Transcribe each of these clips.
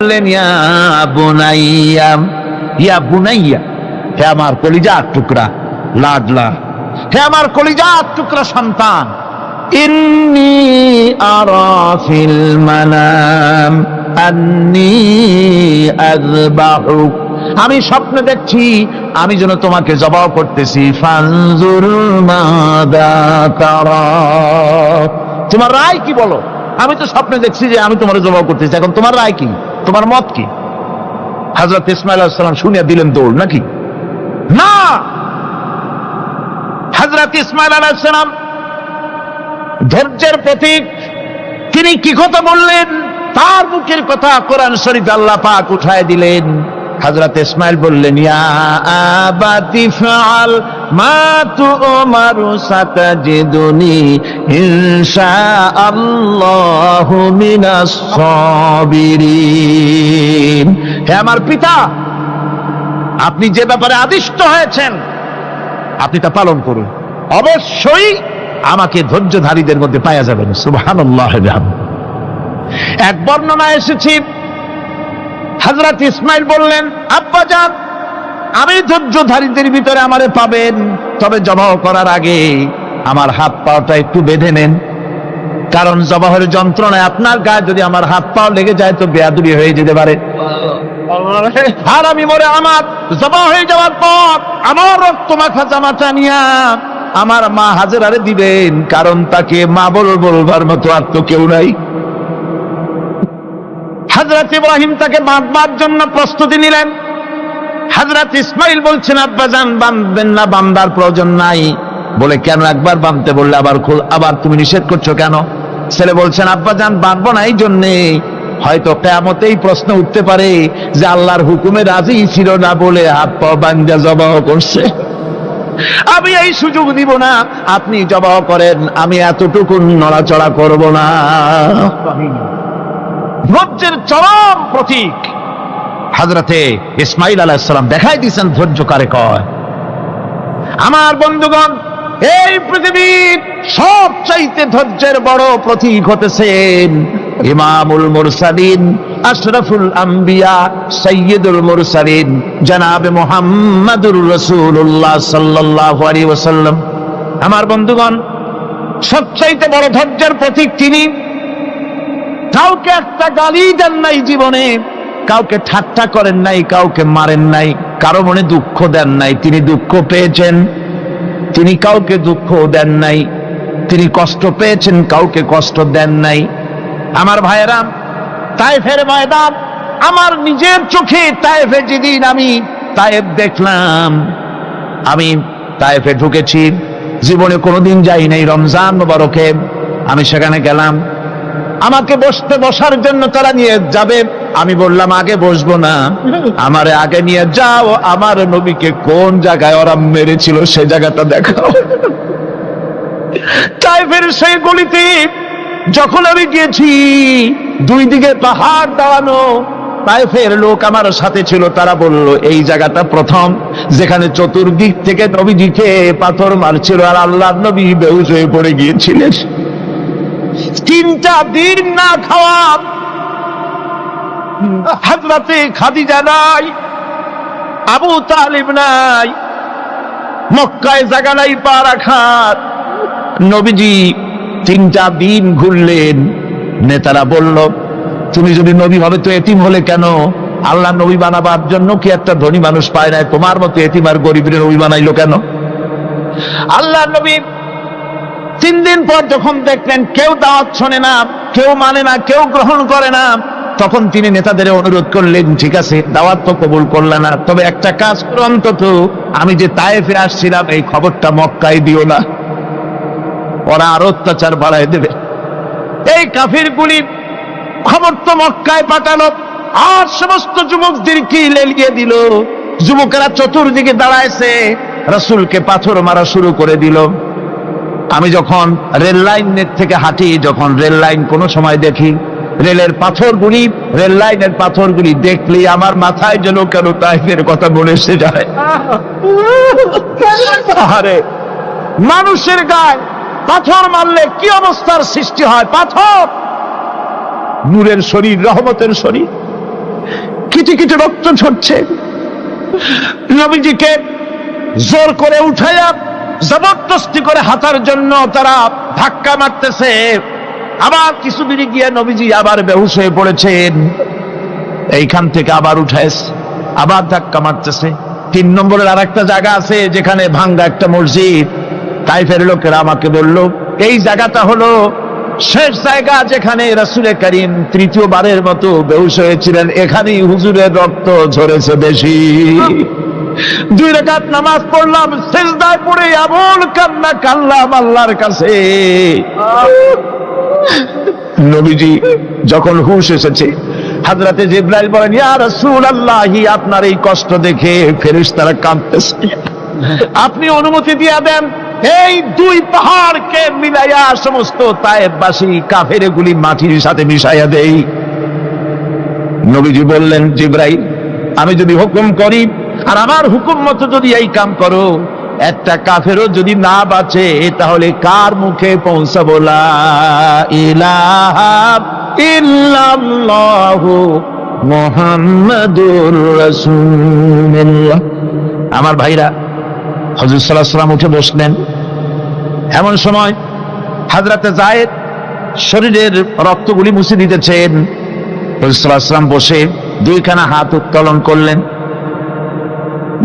বললেন ইয়া বুনাইয়া, ইয়া বুনাইয়া, হে আমার কলিজার টুকরা লাডলা, হে আমার কলিজার টুকরা সন্তান, ইন্নী আরা ফিল মানাম আন্নী আযবাহুক, আমি স্বপ্নে দেখছি আমি যেন তোমাকে জবাহ করতেছি। ফানজুর মাযা তারা, তোমার রায় কি বলো? আমি তো স্বপ্নে দেখছি যে আমি তোমার জবাহ করতেছি, এখন তোমার রায় কি, তোমার মত কি? হযরত ইসমাঈল আলাইহিস সালাম শুনিয়া দিলেন দৌড়, নাকি না? হযরত ইসমাঈল আলাইহিস সালাম ধৈর্যের প্রতীক, তিনি কি কথা বললেন? তার মুখের কথা কোরআন শরীফে আল্লাহ পাক উঠায় দিলেন। হযরত ইসমাঈল বললেন ইয়া আবাতি ফাআল মা তু'মারু সাতাজিদুনি ইনশাআল্লাহু মিনাস সাবিরিন, হে আমার পিতা, আপনি যে ব্যাপারে আদিষ্ট হয়েছেন আপনি তা পালন করুন, অবশ্যই আমাকে ধৈর্যধারীদের মধ্যে পাওয়া যাবেন। সুবহানাল্লাহ। এক বর্ণনা এসেছে হযরত ইসমাঈল বললেন আব্বাজান, আমি ধৈর্যধারীদের ভিতরে আমারে পাবেন, তবে জবাহ করার আগে আমার হাত পাটা একটু বেঁধে নেন, কারণ জবাহের যন্ত্রণায় আপনার গায়ে যদি আমার হাত পা লেগে যায় তো বেয়াদবি হয়ে যেতে পারে। আর আমি মরে আমার জবাহ হয়ে যাওয়ার পর আমার রক্ত মাখা জামাটা নিয়া আমার মা হাজেরারে দিবেন, কারণ তাকে মা বলবার মতো আর তো কেউ নাই। হযরত ইব্রাহিম তাকে বাঁধবার জন্য প্রস্তুতি নিলেন। হযরত ইসমাঈল বলছেন আব্বাজান বাঁধবেন না, বাঁধার প্রয়োজন নাই। বলে কেন? একবার বাঁধতে বললে আবার তুমি নিষেধ করছো কেন? ছেলে বলছেন আব্বাজান বাঁধবো না এই জন্যে, হয়তো কিয়ামতেই প্রশ্ন উঠতে পারে যে আল্লাহর হুকুমে রাজি ছিল না বলে হাত পা বাঁধা জবাহ করছে, আমি এই সুযোগ দিব না, আপনি জবাহ করেন, আমি এতটুকু নড়াচড়া করব না। ধৈর্যের চরম প্রতীক হযরতে ইসমাঈল আলাইহিস সালাম দেখাই দিয়েছেন ধৈর্য কারে কয়। আমার বন্ধুগণ, এই পৃথিবীর সবচাইতে ধৈর্যের বড় প্রতীক হতেছেন ইমামুল মুরসালিন, আশরাফুল আম্বিয়া, সাইয়্যিদুল মুরসালিন, জনাবে মুহাম্মাদুর রাসূলুল্লাহ সাল্লাল্লাহু আলাইহি ওয়াসাল্লাম। আমার বন্ধুগণ, সবচাইতে বড় ধৈর্যের প্রতীক তিনি। কাউকে একটা গালি দেন নাই জীবনে, কাউকে ঠাট্টা করেন নাই, কাউকে মারেন নাই, কারো মনে দুঃখ দেন নাই। তিনি দুঃখ পেয়েছেন, তিনি কাউকে দুঃখ দেন নাই। তিনি কষ্ট পেয়েছেন, কাউকে কষ্ট দেন নাই। আমার ভাইয়েরা, তায়েফের ময়দান, আমার নিজের চোখে তায়েফে যেদিন আমি তায়েফ দেখলাম, আমি তায়েফে ঢুকেছি, জীবনে কোনোদিন যাই নাই। রমজান মোবারকে আমি সেখানে গেলাম, আমাকে বসার জন্য তারা নিয়ে যাবে, আমি বললাম আগে বসবো না, আমারে আগে নিয়ে যাও, আমার নবীকে কোন জায়গায় ওরা মেরেছিল সে জায়গাটা দেখাও। তায়েফের সেই গলিতে যখন আমি গিয়েছি, দুই দিকে পাহাড় দাঁড়ানো, তায়েফের লোক আমার সাথে ছিল, তারা বলল এই জায়গাটা প্রথম যেখানে চতুর্দিক থেকে নবীজিকে পাথর মারছিল আর আল্লাহর নবী বেহুশ হয়ে পড়ে গিয়েছিলেন। 3টা দিন না খাওয়া, হযরতে খাদিজা নাই, আবু তালিব নাই, মক্কায় জায়গা নাই পা রাখার। নবীজি 3টা দিন ঘুরলেন। নেতারা বলল তুমি যদি নবী হবে তো এতিম হলে কেন? আল্লাহ নবী বানাবার জন্য কি একটা ধনী মানুষ পায় না? তোমার মতো এতিম আর গরিবের নবী বানাইলো কেন? আল্লাহ নবী 3 দিন পর যখন দেখলেন কেউ দাওয়াত শোনে না, কেউ মানে না, কেউ গ্রহণ করে না, তখন তিনি নেতাদের অনুরোধ করলেন ঠিক আছে দাওয়াত তো কবুল করলে না, তবে একটা কাজ করো, অন্তত আমি যে তায়েফে আসছিলাম এই খবরটা মক্কায় দিও না, ওরা আরো অত্যাচার বাড়ায় দেবে। এই কাফিরগুলি খবর তো মক্কায় পাঠালো, আর সমস্ত যুবকদেরকে লেলিয়ে দিল। যুবকেরা চতুর্দিকে দাঁড়াইছে, রাসূলকে পাথর মারা শুরু করে দিল। আমি যখন রেল লাইনের থেকে হাঁটি, যখন রেল লাইন কোনো সময় দেখি, রেলের পাথরগুলি, রেল লাইনের পাথরগুলি দেখলেই আমার মাথায় যেন কেন তায়েফের কথা মনে এসে যায়। আরে মানুষের গায়ে পাথর মারলে কি অবস্থার সৃষ্টি হয়? পাথর নূরের শরীর, রহমতের শরীর, কিটি কিটি রক্ত ঝরছে। নবীজিকে জোর করে উঠাইয়া জবরদস্তি করে হাঁটার জন্য তারা ধাক্কা মারতেছে। আবার কিছুদিন গিয়ে নবীজি আবার বেহুশ হয়ে পড়েছেন। এইখান থেকে আবার উঠাইছে, আবার ধাক্কা মারতেছে। 3 নম্বরের আর একটা জায়গা আছে যেখানে ভাঙ্গা একটা মসজিদ। তাইফের লোকেরা আমাকে বলল এই জায়গাটা হলো শেষ জায়গা যেখানে রাসূল করিম তৃতীয়বারের মতো বেহুশ হয়েছিলেন। এখানেই হুজুরের রক্ত ঝরেছে বেশি। 2 রাকাত নামাজ পড়লাম, সিজদায় পড়ে এমন কান্না কাঁদলাম আল্লাহর কাছে। নবীজি যখন হুঁশ এসেছে, হযরতে জিবরাইল বলেন, ইয়া রাসূলুল্লাহ, আপনার এই কষ্ট দেখে ফেরেশতারা কাঁদতেছে, আপনি অনুমতি দিয়ে দেন এই 2 পাহাড়কে মিলাইয়া সমস্ত তায়েফবাসী কাফেরগুলি মাটির সাথে মিশাইয়া দেই। নবীজি বললেন, জিবরাইল, আমি যদি হুকুম করি আর আমার হুকুম মতো যদি এই কাম করো, একটা কাফেরও যদি না বাঁচে তাহলে কার মুখে পৌঁছাবো লা ইলাহা ইল্লাল্লাহু মুহাম্মাদুর রাসূলুল্লাহ। আমার ভাইরা, হুজুর সাল্লাল্লাহু আলাইহি ওয়াসাল্লাম উঠে বসলেন। এমন সময় হযরতে যায়েদ শরীরের রক্তগুলি মুছে দিতেছেন। হুজুর সাল্লাল্লাহু আলাইহি ওয়াসাল্লাম বসে 2খানা হাত উত্তোলন করলেন।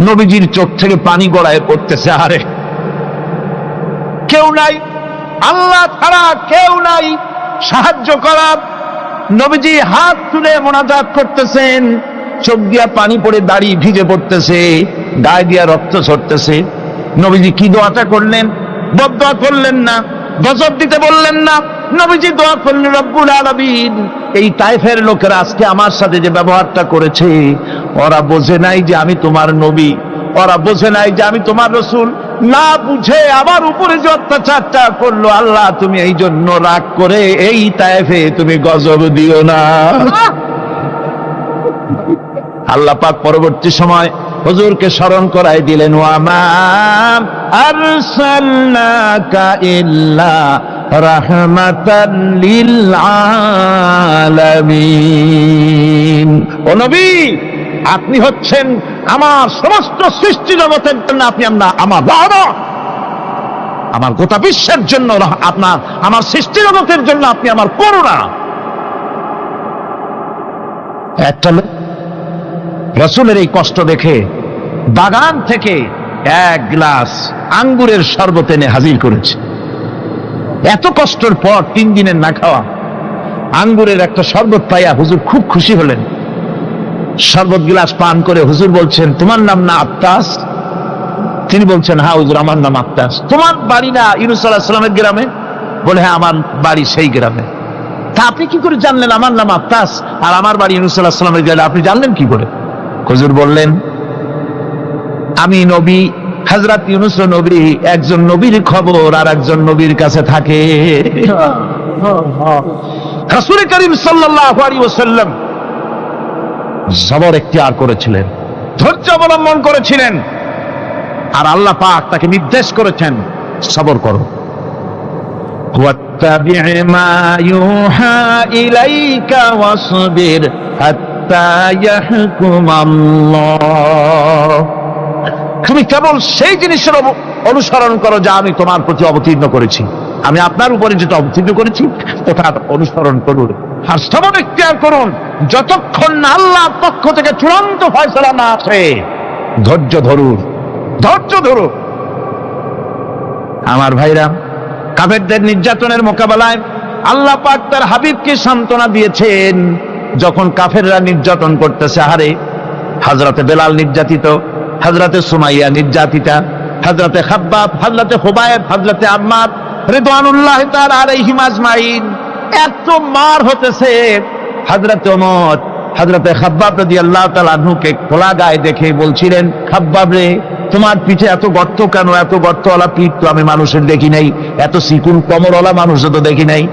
নবীজির চোখ থেকে পানি গড়ায় পড়তেছে। আরে কেউ নাই, আল্লাহ ছাড়া কেউ নাই সাহায্য করার। নবীজি হাত তুলে মোনাজাত করতেছেন, চোখ দিয়া পানি পড়ে দাড়ি ভিজে পড়তেছে, গায়ে দিয়া রক্ত ঝরতেছে। নবীজি কি দোয়াটা করলেন? বদদোয়া করলেন না, গজব দিতে বললেন না। নবীজি দোয়া করলেন, রব্বুল আলামিন, এই তায়েফের লোকেরা আজকে আমার সাথে যে ব্যবহারটা করেছে, ওরা বোঝে নাই যে আমি তোমার নবী, ওরা বোঝে নাই যে আমি তোমার রাসূল। না বুঝে আমার উপরে যে অত্যাচারটা করলো, আল্লাহ তুমি এই জন্য রাগ করে এই তায়েফে তুমি গজব দিও না। আল্লাহ পাক পরবর্তী সময় হুজুরকে স্মরণ করাই দিলেন, ওয়া মা আরসালনাকা ইল্লা রাহমাতাল লিল আলামিন। ও নবী, আপনি হচ্ছেন আমার সমস্ত সৃষ্টি জগতের জন্য, আপনি আমার রহমত, আমার গোটা বিশ্বের জন্য আপনার, আমার সৃষ্টি জগতের জন্য আপনি আমার করুণা। একটা লোক রাসূলের এই কষ্ট দেখে বাগান থেকে 1 গ্লাস আঙ্গুরের শরবত এনে হাজির করেছে। এত কষ্টের পর 3 দিনের না খাওয়া আঙ্গুরের একটা শরবত পাইয়া হুজুর খুব খুশি হলেন। শরবত গ্লাস পান করে হুজুর বলছেন, তোমার নাম না আত্তাস? তিনি বলছেন, হ্যাঁ হুজুর, আমার নাম আত্তাস। তোমার বাড়ি না ইউনূস আলাইহিস সালামের গ্রামে? বলে, হ্যাঁ, আমার বাড়ি সেই গ্রামে। তা আপনি কি করে জানলেন আমার নাম আত্তাস আর আমার বাড়ি ইউনূস আলাইহিস সালামের গ্রামে? আপনি জানলেন কি করে? হুজুর বললেন, আমি নবী, হযরত ইউনূস নবী, একজন নবীর খবর আর একজন নবীর কাছে থাকে। রাসূল করিম সাল্লাল্লাহু আলাইহি ওয়াসাল্লাম সবর ইখতিয়ার করেছিলেন, ধৈর্য অবলম্বন করেছিলেন, আর আল্লাহ পাক তাকে নির্দেশ করেছেন, সবর করো। ওয়াত্তাবি' মা ইউহা ইলাইকা ওয়াসবির হাত্তা ইয়াহকুমাল্লাহ। তুমি কেবল সেই জিনিসের অনুসরণ করো যা আমি তোমার প্রতি অবতীর্ণ করেছি। আমি আপনার উপরে যেটা অবতীর্ণ করেছি ওটার অনুসরণ করুন, আর সবর ইখতিয়ার করুন যতক্ষণ না আল্লাহর পক্ষ থেকে চূড়ান্ত ফয়সালা না আসে। ধৈর্য ধরুন, ধৈর্য ধরুন। আমার ভাইরা, কাফেরদের নির্যাতনের মোকাবেলায় আল্লাহ পাক তার হাবিবকে সান্ত্বনা দিয়েছেন। যখন কাফেররা নির্যাতন করতেছে, হারে হযরতে বেলাল নির্যাতিত, হযরতে সুমাইয়া নির্যাতিতা, হযরতে খাব্বাব, হযরতে হুবায়ব, হযরতে আম্মার রিদওয়ানুল্লাহি তাআলা আলাইহিম আজমাইন, এত মার হতেছে। হযরতে ওমর হযরতে খাব্বাব রাদিয়াল্লাহু তাআলা আনহুকে খোলা গায়ে দেখে বলছিলেন, খাব্বাব রে, তোমার পিঠে এত গর্ত কেন? এত গর্তওয়ালা পিঠ তো আমি মানুষের দেখি নাই, এত চিকুন কোমরওয়ালা মানুষও তো দেখি নাই।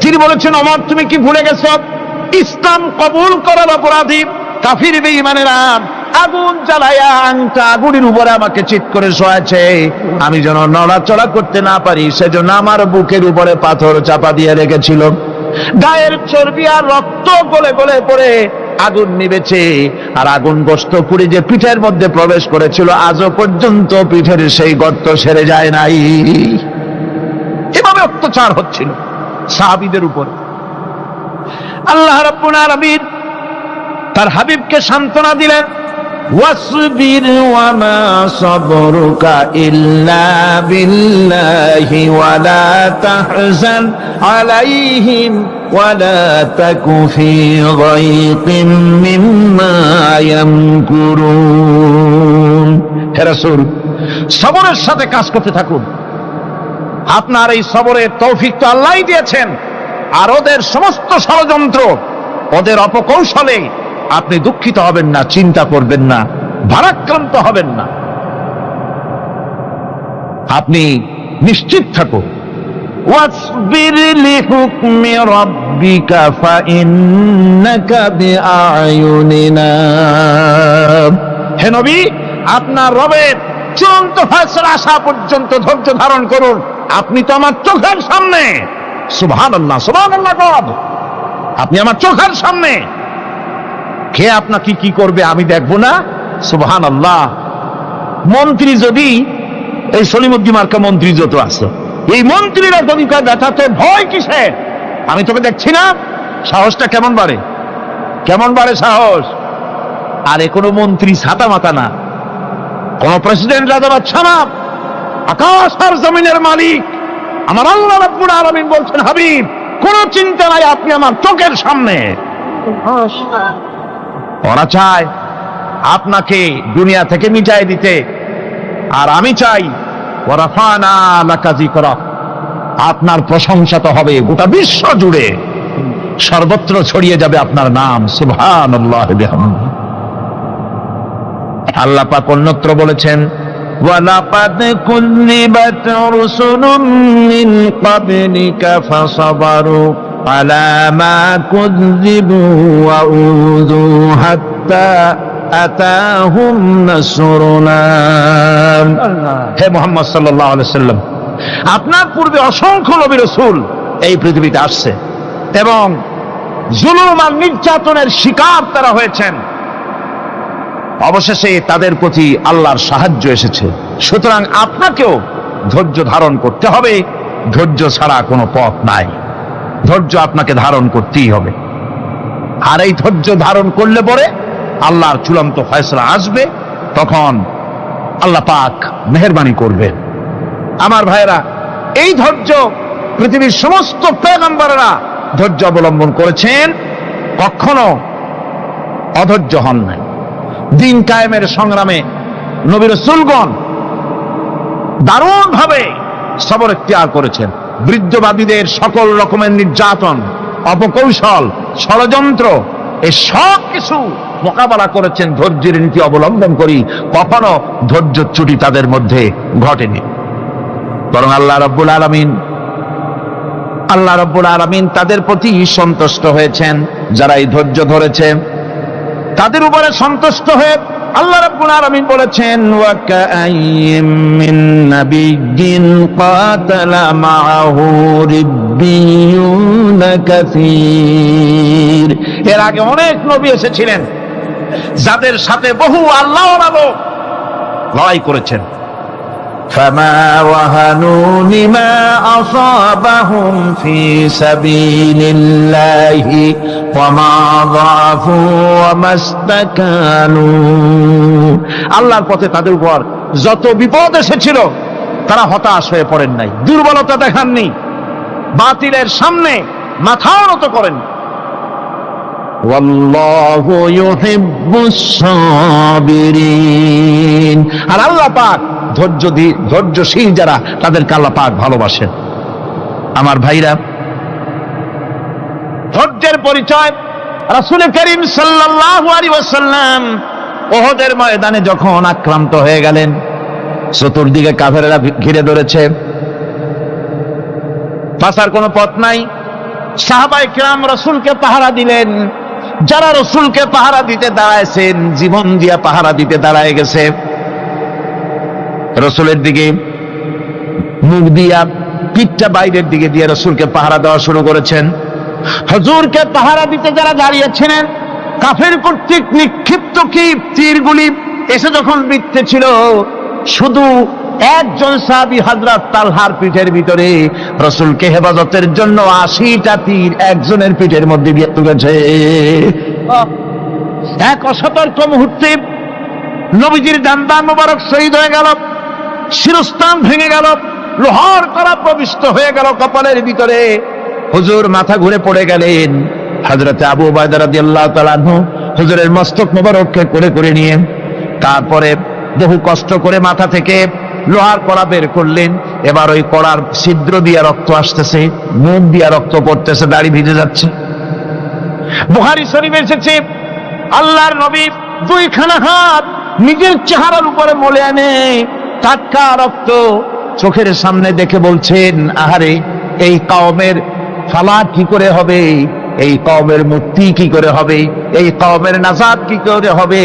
তিনি বলেছেন, ওমর, তুমি কি ভুলে গেছো? ইসলাম কবুল করার অপরাধী কাফির বেঈমানেরা আগুন জ্বালায়া আংটা আগুনের উপরে আমাকে চিৎ করে শোয়াছে। আমি যেন নড়াচড়া করতে না পারি সেজন্য আমার বুকের উপরে পাথর চাপা দিয়ে রেখেছিল। গায়ের চর্বি আর রক্ত গলে গলে পড়ে আগুন নিবেছে, আর আগুন গোশত পুড়ে যে পিঠের মধ্যে প্রবেশ করেছিল আজও পর্যন্ত পিঠের সেই গর্ত সেরে যায় নাই। এভাবে অত্যাচার হচ্ছিল সাহাবীদের উপর। আল্লাহ রাব্বুল আলামিন তার হাবিবকে সান্ত্বনা দিলেন, ওয়াসবির ওয়া মা সাবরুকা ইল্লা বিল্লাহি ওয়া লা তাহজান আলাইহিম ওয়া লা তাকু ফি গায়তিম মিম্মা ইয়ামকুরুন। হে রাসূল, সবরের সাথে কাজ করতে থাকুন। আপনার এই সবরের তৌফিক তো আল্লাহই দিয়েছেন, আর ওদের সমস্ত ষড়যন্ত্র, ওদের অপকৌশলে আপনি দুঃখিত হবেন না, চিন্তা করবেন না, ভারাক্রান্ত হবেন না, আপনি নিশ্চিত থাকুন। ওয়াসবির লিহুকমি রাব্বিকা ফাইন্নাকা বিআয়ুনিনা। হে নবী, আপনার রবের চূড়ান্ত ফয়সালা আসা পর্যন্ত ধৈর্য ধারণ করুন, আপনি তো আমার চোখের সামনে। সুবহানাল্লাহ, সুবহানাল্লাহ। আপনি আমার চোখের সামনে, কে আপনাকে কি করবে আমি দেখবো না? সুবহানাল্লাহ। মন্ত্রী যদি, এই সলিমুদ্দিন মার্কা মন্ত্রী যত আছে, এই মন্ত্রীরা যদি কয় ব্যথা তো ভয় কিসে, আমি তোকে দেখছি না, সাহসটা কেমন বাড়ে, কেমন বাড়ে সাহস। আরে কোনো মন্ত্রী ছাতা মাতা না, কোন প্রেসিডেন্ট রাজা বাদশা না, আকাশ আর জমিনের মালিক আমার আল্লাহ রাব্বুল আলামিন বলছেন, হাবিব কোন চিন্তা নাই, আপনি আমার চোখের সামনে। ওরা চায় আপনাকে দুনিয়া থেকে মিটাই দিতে, আর আমি চাই ওয়ারাফানা লাকা যিকরাক, আপনার প্রশংসা তো হবে গোটা বিশ্ব জুড়ে, সর্বত্র ছড়িয়ে যাবে আপনার নাম। সুবহানাল্লাহ বিহামদিহি। আল্লাহ পাক অন্যত্র বলেছেন, ওয়ালাকাদ কুযযিবাত রুসুলুম মিন ক্বাবলিকা ফাসাবারু আলা মা কুযযিবু ওয়া উযু হাত্তা আতাহুম নাসরুনা। হে মুহাম্মদ সাল্লাল্লাহু আলাইহি সাল্লাম, আপনার পূর্বে অসংখ্য নবী রাসূল এই পৃথিবীতে আসছে এবং জুলুম আর নির্যাতনের শিকার তারা হয়েছেন, অবশেষে তাদের প্রতি আল্লাহর সাহায্য এসেছে। সুতরাং আপনাকেও ধৈর্য ধারণ করতে হবে, ধৈর্য ছাড়া কোনো পথ নাই, ধৈর্য আপনাকে ধারণ করতেই হবে। আর এই ধৈর্য ধারণ করলে পরে আল্লাহর চূড়ান্ত ফয়সালা আসবে, তখন আল্লাহ পাক মেহেরবানি করবেন। আমার ভাইয়েরা, এই ধৈর্য পৃথিবীর সমস্ত পয়গম্বররা ধৈর্য অবলম্বন করেছেন, কখনো অধৈর্য হন নাই। দিন কায়েমের সংগ্রামে নবী রাসূলগণ দারুণ ভাবে সবর ইখতিয়ার করেছেন। বৃদ্ধবাদীদের সকল রকমের নির্যাতন, অপকৌশল, ষড়যন্ত্র, এই সব কিছু মোকাবেলা করেছেন ধৈর্যের নীতি অবলম্বন করি, কখনো ধৈর্যচ্যুতি তাদের মধ্যে ঘটেনি। বরং আল্লাহ রাব্বুল আলামিন তাদের প্রতি সন্তুষ্ট হয়েছেন। যারা এই ধৈর্য ধরেছে তাদের উপরে সন্তুষ্ট হয়ে আল্লাহ রাব্বুল আলামিন বলেছেন, ওয়া কাআইয়্যিম মিন নাবিয়্যিন কাতালা মাআহু রিব্বিয়ুনা কাসীর। এর আগে অনেক নবী এসেছিলেন যাদের সাথে বহু আল্লাহওয়ালা লোক লড়াই করেছেন। فما وهنوا لما أصابهم في سبيل الله وما ضعفوا وما استكانوا। আল্লাহর পথে তাদের উপর যত বিপদ এসেছিল তারা হতাশ হয়ে পড়েন নাই, দুর্বলতা দেখাননি, বাতিলের সামনে মাথাও নত করেন। ওয়াল্লাহু ইউহিব্বুস সাবিরিন। আর আল্লাহ পাক ধৈর্যশীল যারা, তাদেরকে আল্লাহ পাক ভালোবাসেন। আমার ভাইরা, ধৈর্যের পরিচয় রাসূল করিম সাল্লাল্লাহু আলাইহি ওয়াসাল্লাম উহুদের ময়দানে যখন আক্রান্ত হয়ে গেলেন, চতুর্দিকে কাফেররা ঘিরে ধরেছে, বাঁচার কোনো পথ নাই। সাহাবায়ে কিরাম রাসূলকে পাহারা দিলেন। যারা রাসূলকে পাহারা দিতে দাঁড়াইছেন, জীবন দিয়া পাহারা দিতে দাঁড়ায় গেছে, রাসূলের দিকে মুখ দিয়া, পিঠটা বাইরের দিকে দিয়ে রাসূলকে পাহারা দেওয়া শুরু করেছেন। হুজুরকে পাহারা দিতে যারা দাঁড়িয়েছিলেন, কাফের কর্তৃক নিক্ষিপ্ত কি তীরগুলি এসে যখন বৃত্তে ছিল, শুধু একজন সাহাবী হযরত তালহার পিঠের ভিতরে রাসূলকে হেফাজতের জন্য 80টা তীর একজনের পিঠের মধ্যে দিয়ে ঢুকেছে। এক অসতর্ক মুহূর্তে নবীজির ডান্ডা মোবারক শহীদ হয়ে গেল, শিরস্থান ভেঙে গেল, লোহার কড়া প্রবিষ্ট হয়ে গেল কপালের ভিতরে। হুজুর মাথা ঘুরে পড়ে গেলেন। হযরতে আবু উবাইদা রাদিয়াল্লাহু তাআলা আনহু হুজুরের মস্তক মোবারককে করে করে নিয়ে তারপরে বহু কষ্ট করে মাথা থেকে লোহার কড়া বের করলেন। এবার ওই কড়ার ছিদ্র দিয়ে রক্ত আসতেছে, মুখ দিয়ে রক্ত পড়তেছে, দাড়ি ভিজে যাচ্ছে। বুখারী শরীফে এসেছে, আল্লাহর নবী দুইখানা হাত নিজের চেহারার উপরে মলে আনে টাটকা রক্ত চোখের সামনে দেখে বলছেন, আহারে, এই কওমের ফালাক কি করে হবে, এই কওমের মুক্তি কি করে হবে, এই কওমের নাজাত কি করে হবে,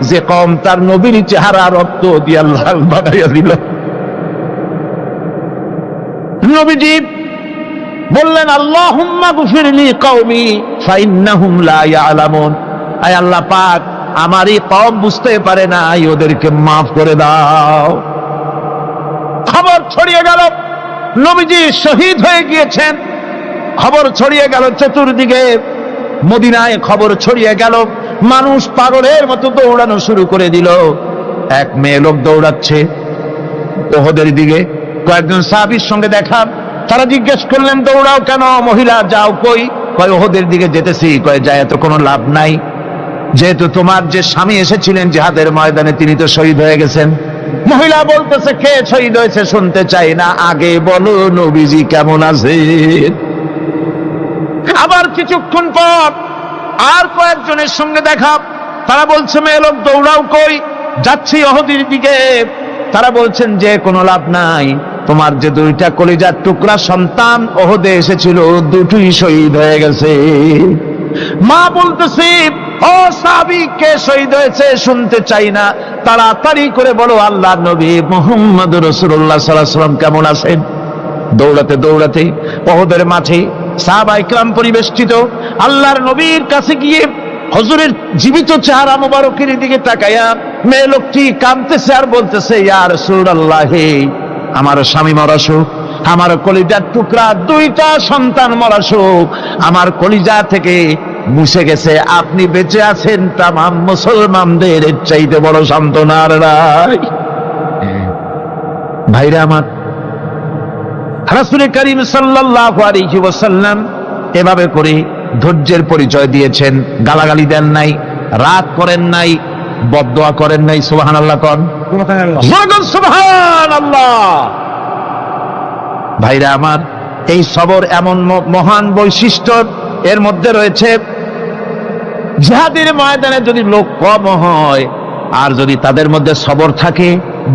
যে কওম তার নবীর চেহারা রক্ত দিয়ে লাল বানাইয়া দিল। নবীজি বললেন, আল্লাহুম্মা গফিরলি কওমি ফাইন্নাহুম লা ইয়ালামুন। আয় আল্লাহ পাক, আমার এই কওম বুঝতে পারে না, ওদেরকে মাফ করে দাও। খবর ছড়িয়ে গেল নবীজি শহীদ হয়ে গিয়েছেন। খবর ছড়িয়ে গেল চতুর্দিকে, মদিনায় খবর ছড়িয়ে গেল। মানুষ পাগলের মতো দৌড়ানো শুরু করে দিল। এক মেয়ে লোক দৌড়াচ্ছে ওহদের দিকে, কয়েকজন সাহাবীর সঙ্গে দেখা। তারা জিজ্ঞেস করলেন, দৌড়াও কেন মহিলা, যাও কই? কয় ওহদের দিকে যেতেছি। কয় যায় তো কোনো লাভ নাই, যেহেতু তোমার যে স্বামী এসেছিলেন জিহাদের ময়দানে তিনি তো শহীদ হয়ে গেছেন। মহিলা বলতেছে, কে শহীদ হয়েছে শুনতে চাই না, আগে বলো নবীজি কেমন আছে। আবার কিছুক্ষণ পর আর কয়েকজনের সঙ্গে দেখা। তারা বলছে, মেয়ে লোক দৌড়াও কই? যাচ্ছি ওহদের দিকে। তারা বলছেন যে কোনো লাভ নাই, তোমার যে দুইটা কলিজার টুকরা সন্তান ওহদে এসেছিল দুটোই শহীদ হয়ে গেছে। মা বলতেছে, ও সাহাবী, কে শহীদ হয়েছে শুনতে চাই না, তাড়াতাড়ি করে বলো আল্লাহর নবী মুহাম্মদুর রাসূলুল্লাহ সাল্লাল্লাহু আলাইহি ওয়াসাল্লাম কেমন আছেন। দৌড়াতে দৌড়াতে ওহদের মাঠে সাহাবায়ে কেরাম পরিবেষ্টিত। আল্লাহর নবীর কাছে গিয়ে হুজুরের জীবিত চেহারা মোবারকের দিকে তাকায়া মেয়ে লোকটি কাঁদতেছে আর বলতেছে, ইয়া রাসূলুল্লাহ, আমার স্বামী মরা শোক, আমার কলিজার টুকরা দুইটা সন্তান মরা শোক আমার কলিজা থেকে মুছে গেছে, আপনি বেঁচে আছেন, তামাম মুসলমানদের চাইতে বড় সান্ত্বনা আর নাই। ভাইরা আমার, রাসূল করিম সাল্লাল্লাহু আলাইহি ওয়াসাল্লাম এভাবে করে ধৈর্যের পরিচয় দিয়েছেন। গালাগালি দেন নাই, রাগ করেন নাই, বদদোয়া করেন নাই। সুবহানাল্লাহ কোন, সুবহানাল্লাহ। ভাইরা আমার, এই সবর এমন মহান বৈশিষ্ট্য, এর মধ্যে রয়েছে জিহাদের ময়দানে যদি লোক কম হয় আর যদি তাদের মধ্যে সবর থাকে,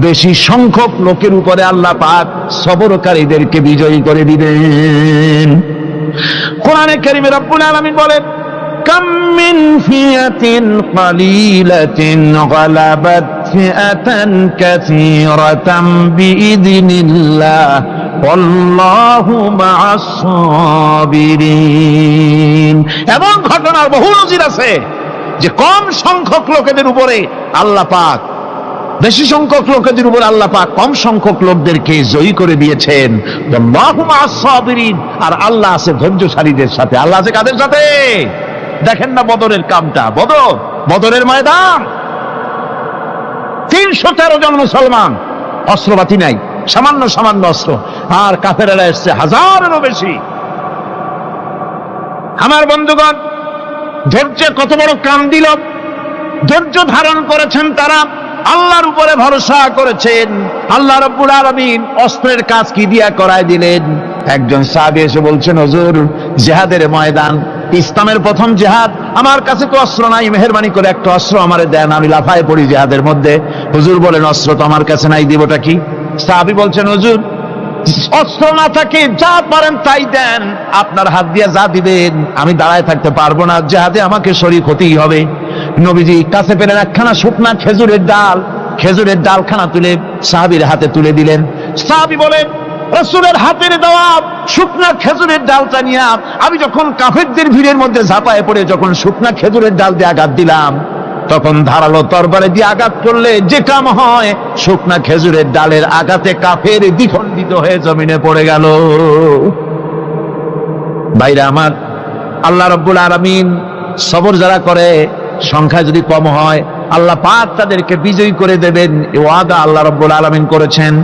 বেশি সংখ্যক লোকের উপরে আল্লাহ পাক সবরকারীদেরকে বিজয়ী করে দিবেন। কোরআনে কারীমে রব্বুল আলামিন বলেন, কাম মিন ফিয়াতিন কালিলাতিন গালাবাত ফিআতান কাসীরাতাম বিইذনিল্লাহ আল্লাহু মা'আস সাবিরিন। এমন ঘটনার বহু নজির আছে যে কম সংখ্যক লোকেদের উপরে আল্লাহ পাক, বেশি সংখ্যক লোকেদের উপর আল্লাহ পাক কম সংখ্যক লোকদেরকে জয়ী করে দিয়েছেন। আল্লাহু মা'আস সাবিরিন, আর আল্লাহ আছে ধৈর্যশালীদের সাথে। আল্লাহ আছে কাদের সাথে? দেখেন না বদরের কামটা, বদরের ময়দান, 313 জন মুসলমান, অস্ত্রপাতি নাই, সামান্য সামান্য অস্ত্র, আর কাফেরেরা এসছে হাজারেরও বেশি। আমার বন্ধুগণ, ধৈর্য কত বড় কাম দিল, ধৈর্য ধারণ করেছেন তারা, আল্লাহর উপরে ভরসা করেছেন। আল্লাহ রাব্বুল আলামিন অস্ত্রের কাজ কি দিয়া করায় দিলেন। একজন সাহাবী এসে বলছেন, হুজুর, জিহাদের ময়দান, ইসলামের প্রথম জিহাদ, আমার কাছে তো অস্ত্র নাই, মেহেরবানি করে একটা অস্ত্র আমারে দেন, আমি লাফায় পড়ি জিহাদের মধ্যে। হুজুর বলেন, অস্ত্র তো আমার কাছে নাই, দিবটা কি? সাহাবী বলছেন, হুজুর, অস্ত্র না থাকে যা পারেন তাই দেন, আপনার হাত দিয়ে যা দিবেন আমি দাঁড়ায় থাকতে পারবো না, জিহাদে আমাকে শরীক হতেই হবে। নবীজি কাছে পেলেন একখানা শুকনা খেজুরের ডালখানা তুলে সাহাবীর হাতে তুলে দিলেন। সাহাবী বলেন, রাসূলের হাতের দেওয়া শুকনা খেজুরের ডালটা নিয়ে আমি যখন কাফেরদের ভিড়ের মধ্যে ঝাঁপায় পড়ে যখন শুকনা খেজুরের ডাল দিয়ে আঘাত দিলাম, তখন ধারালো তরবারে দিয়ে আঘাত করলে যে কাম হয়, শুকনা খেজুরের ডালের আঘাতে কাফের দ্বিখণ্ডিত হয়ে জমিনে পড়ে গেল। ভাইরা আমার, আল্লাহ রাব্বুল আলামিন সবর যারা করে, সংখ্যা যদি কম হয়, আল্লাহ পাক তাদেরকে বিজয়ী করে দেবেন, এই ওয়াদা আল্লাহ রাব্বুল আলামিন করেছেন।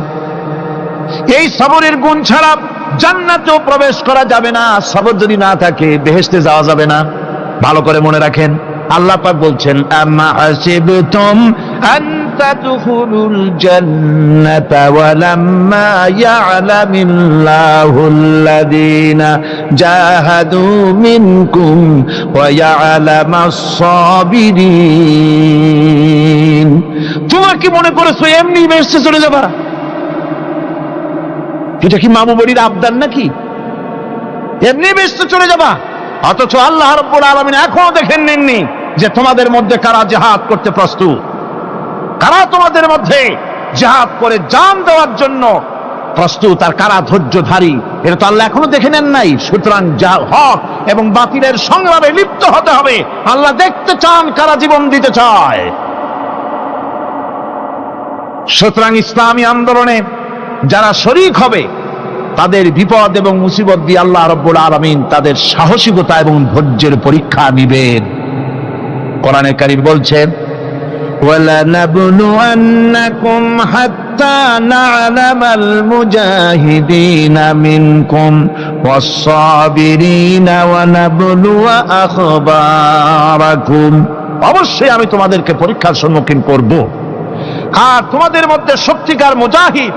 এই সবরের গুণ ছাড়া জান্নাতেও প্রবেশ করা যাবে না। সবর যদি না থাকে বেহেশতে যাওয়া যাবে না। ভালো করে মনে রাখেন, আল্লাহ পাক বলছেন, আম্মা হাসিবতুম আন তাদখুলুল জান্নাতা ওয়া লাম্মা ইয়া'লামিল্লাহুল্লাযীনা জাহাদু মিনকুম ওয়া ইয়া'লামাস সাবিরিন। তোমরা কি মনে করেছো এমনি বেহেশতে চলে যাবা? এটা কি মামু বাড়ির আবদার নাকি? এমনি বেহেশতে চলে যাবা? অথচ আল্লাহ রাব্বুল আলামিন এখনো দেখেন নেননি যে তোমাদের মধ্যে কারা জিহাদ করতে প্রস্তুত, কারা তোমাদের মধ্যে জিহাদ করে জান দেওয়ার জন্য প্রস্তুত, আর কারা ধৈর্যধারী, এটা তো আল্লাহ এখনো দেখে নেন নাই। সুতরাং হক এবং বাতিলের সংগ্রামে লিপ্ত হতে হবে। আল্লাহ দেখতে চান কারা জীবন দিতে চায়। সুতরাং ইসলামী আন্দোলনে যারা শরীক হবে তাদের বিপদ এবং মুসিবত দিয়ে আল্লাহ রাব্বুল আলামিন তাদের সাহসিকতা এবং ধৈর্যের পরীক্ষা নেবেন। কোরআনে কারীম বলছেন, وَلَنَبْلُوَنَّكُمْ حَتَّى نَعْلَمَ الْمُجَاهِدِينَ مِنكُمْ وَالصَّابِرِينَ وَنَبْلُوَ أَخْبَارَكُمْ। অবশ্যই আমি তোমাদেরকে পরীক্ষার সম্মুখীন করব, আর তোমাদের মধ্যে সত্যিকার মুজাহিদ,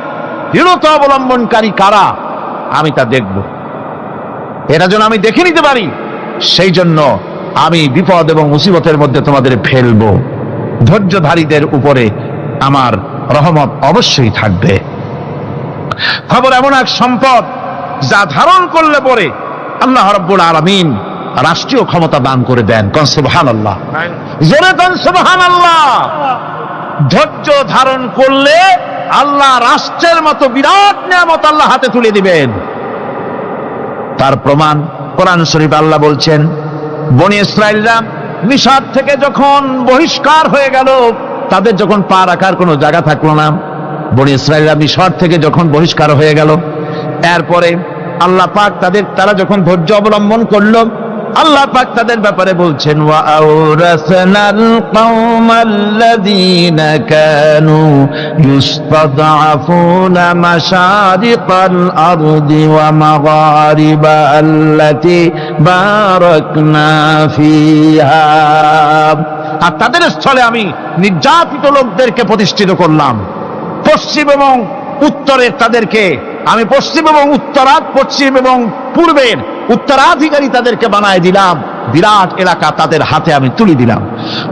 দৃঢ়তা অবলম্বনকারী কারা, আমি তা দেখব। এটা যেন আমি দেখে নিতে পারি, সেই জন্য আমি বিপদ এবং মুসিবতের মধ্যে তোমাদের ফেলবো। ধৈর্যধারীদের উপরে আমার রহমত অবশ্যই থাকবে। খবর এমন এক সম্পদ যা ধারণ করলে পরে আল্লাহ রাব্বুল আলামিন রাষ্ট্রীয় ক্ষমতা দান করে দেন। কোন সুবহানাল্লাহ, জোরে কোন সুবহানাল্লাহ। ধৈর্য ধারণ করলে আল্লাহ রাষ্ট্রের মতো বিরাট নিয়ামত আল্লাহ হাতে তুলে দিবেন। তার প্রমাণ কোরআন শরীফ আল্লাহ বলছেন, বনি ইসরাইলরা মিশর থেকে যখন বহিষ্কার হয়ে গেল, তাদের যখন পা রাখার কোনো জায়গা থাকলো না, বনি ইসরাইলরা মিশর থেকে যখন বহিষ্কার হয়ে গেল, এরপরে আল্লাহ পাক তারা যখন ধৈর্য অবলম্বন করলো, আল্লাহ পাক তাদের ব্যাপারে বলছেন, ওয়া আওরাসনাল কওমাল্লাযীনা কানু ইউস্তাদআফুনা মাশারিকাল আরদি ওয়া মাগারিবা আল্লাতী বারাকনা ফিহা। আর তাদের স্থলে আমি নির্যাতিত লোকদেরকে প্রতিষ্ঠিত করলাম। পশ্চিম এবং উত্তরের তাদেরকে আমি পশ্চিম এবং পূর্বের উত্তরাধিকারী তাদেরকে বানায় দিলাম। বিরাট এলাকা তাদের হাতে আমি তুলে দিলাম।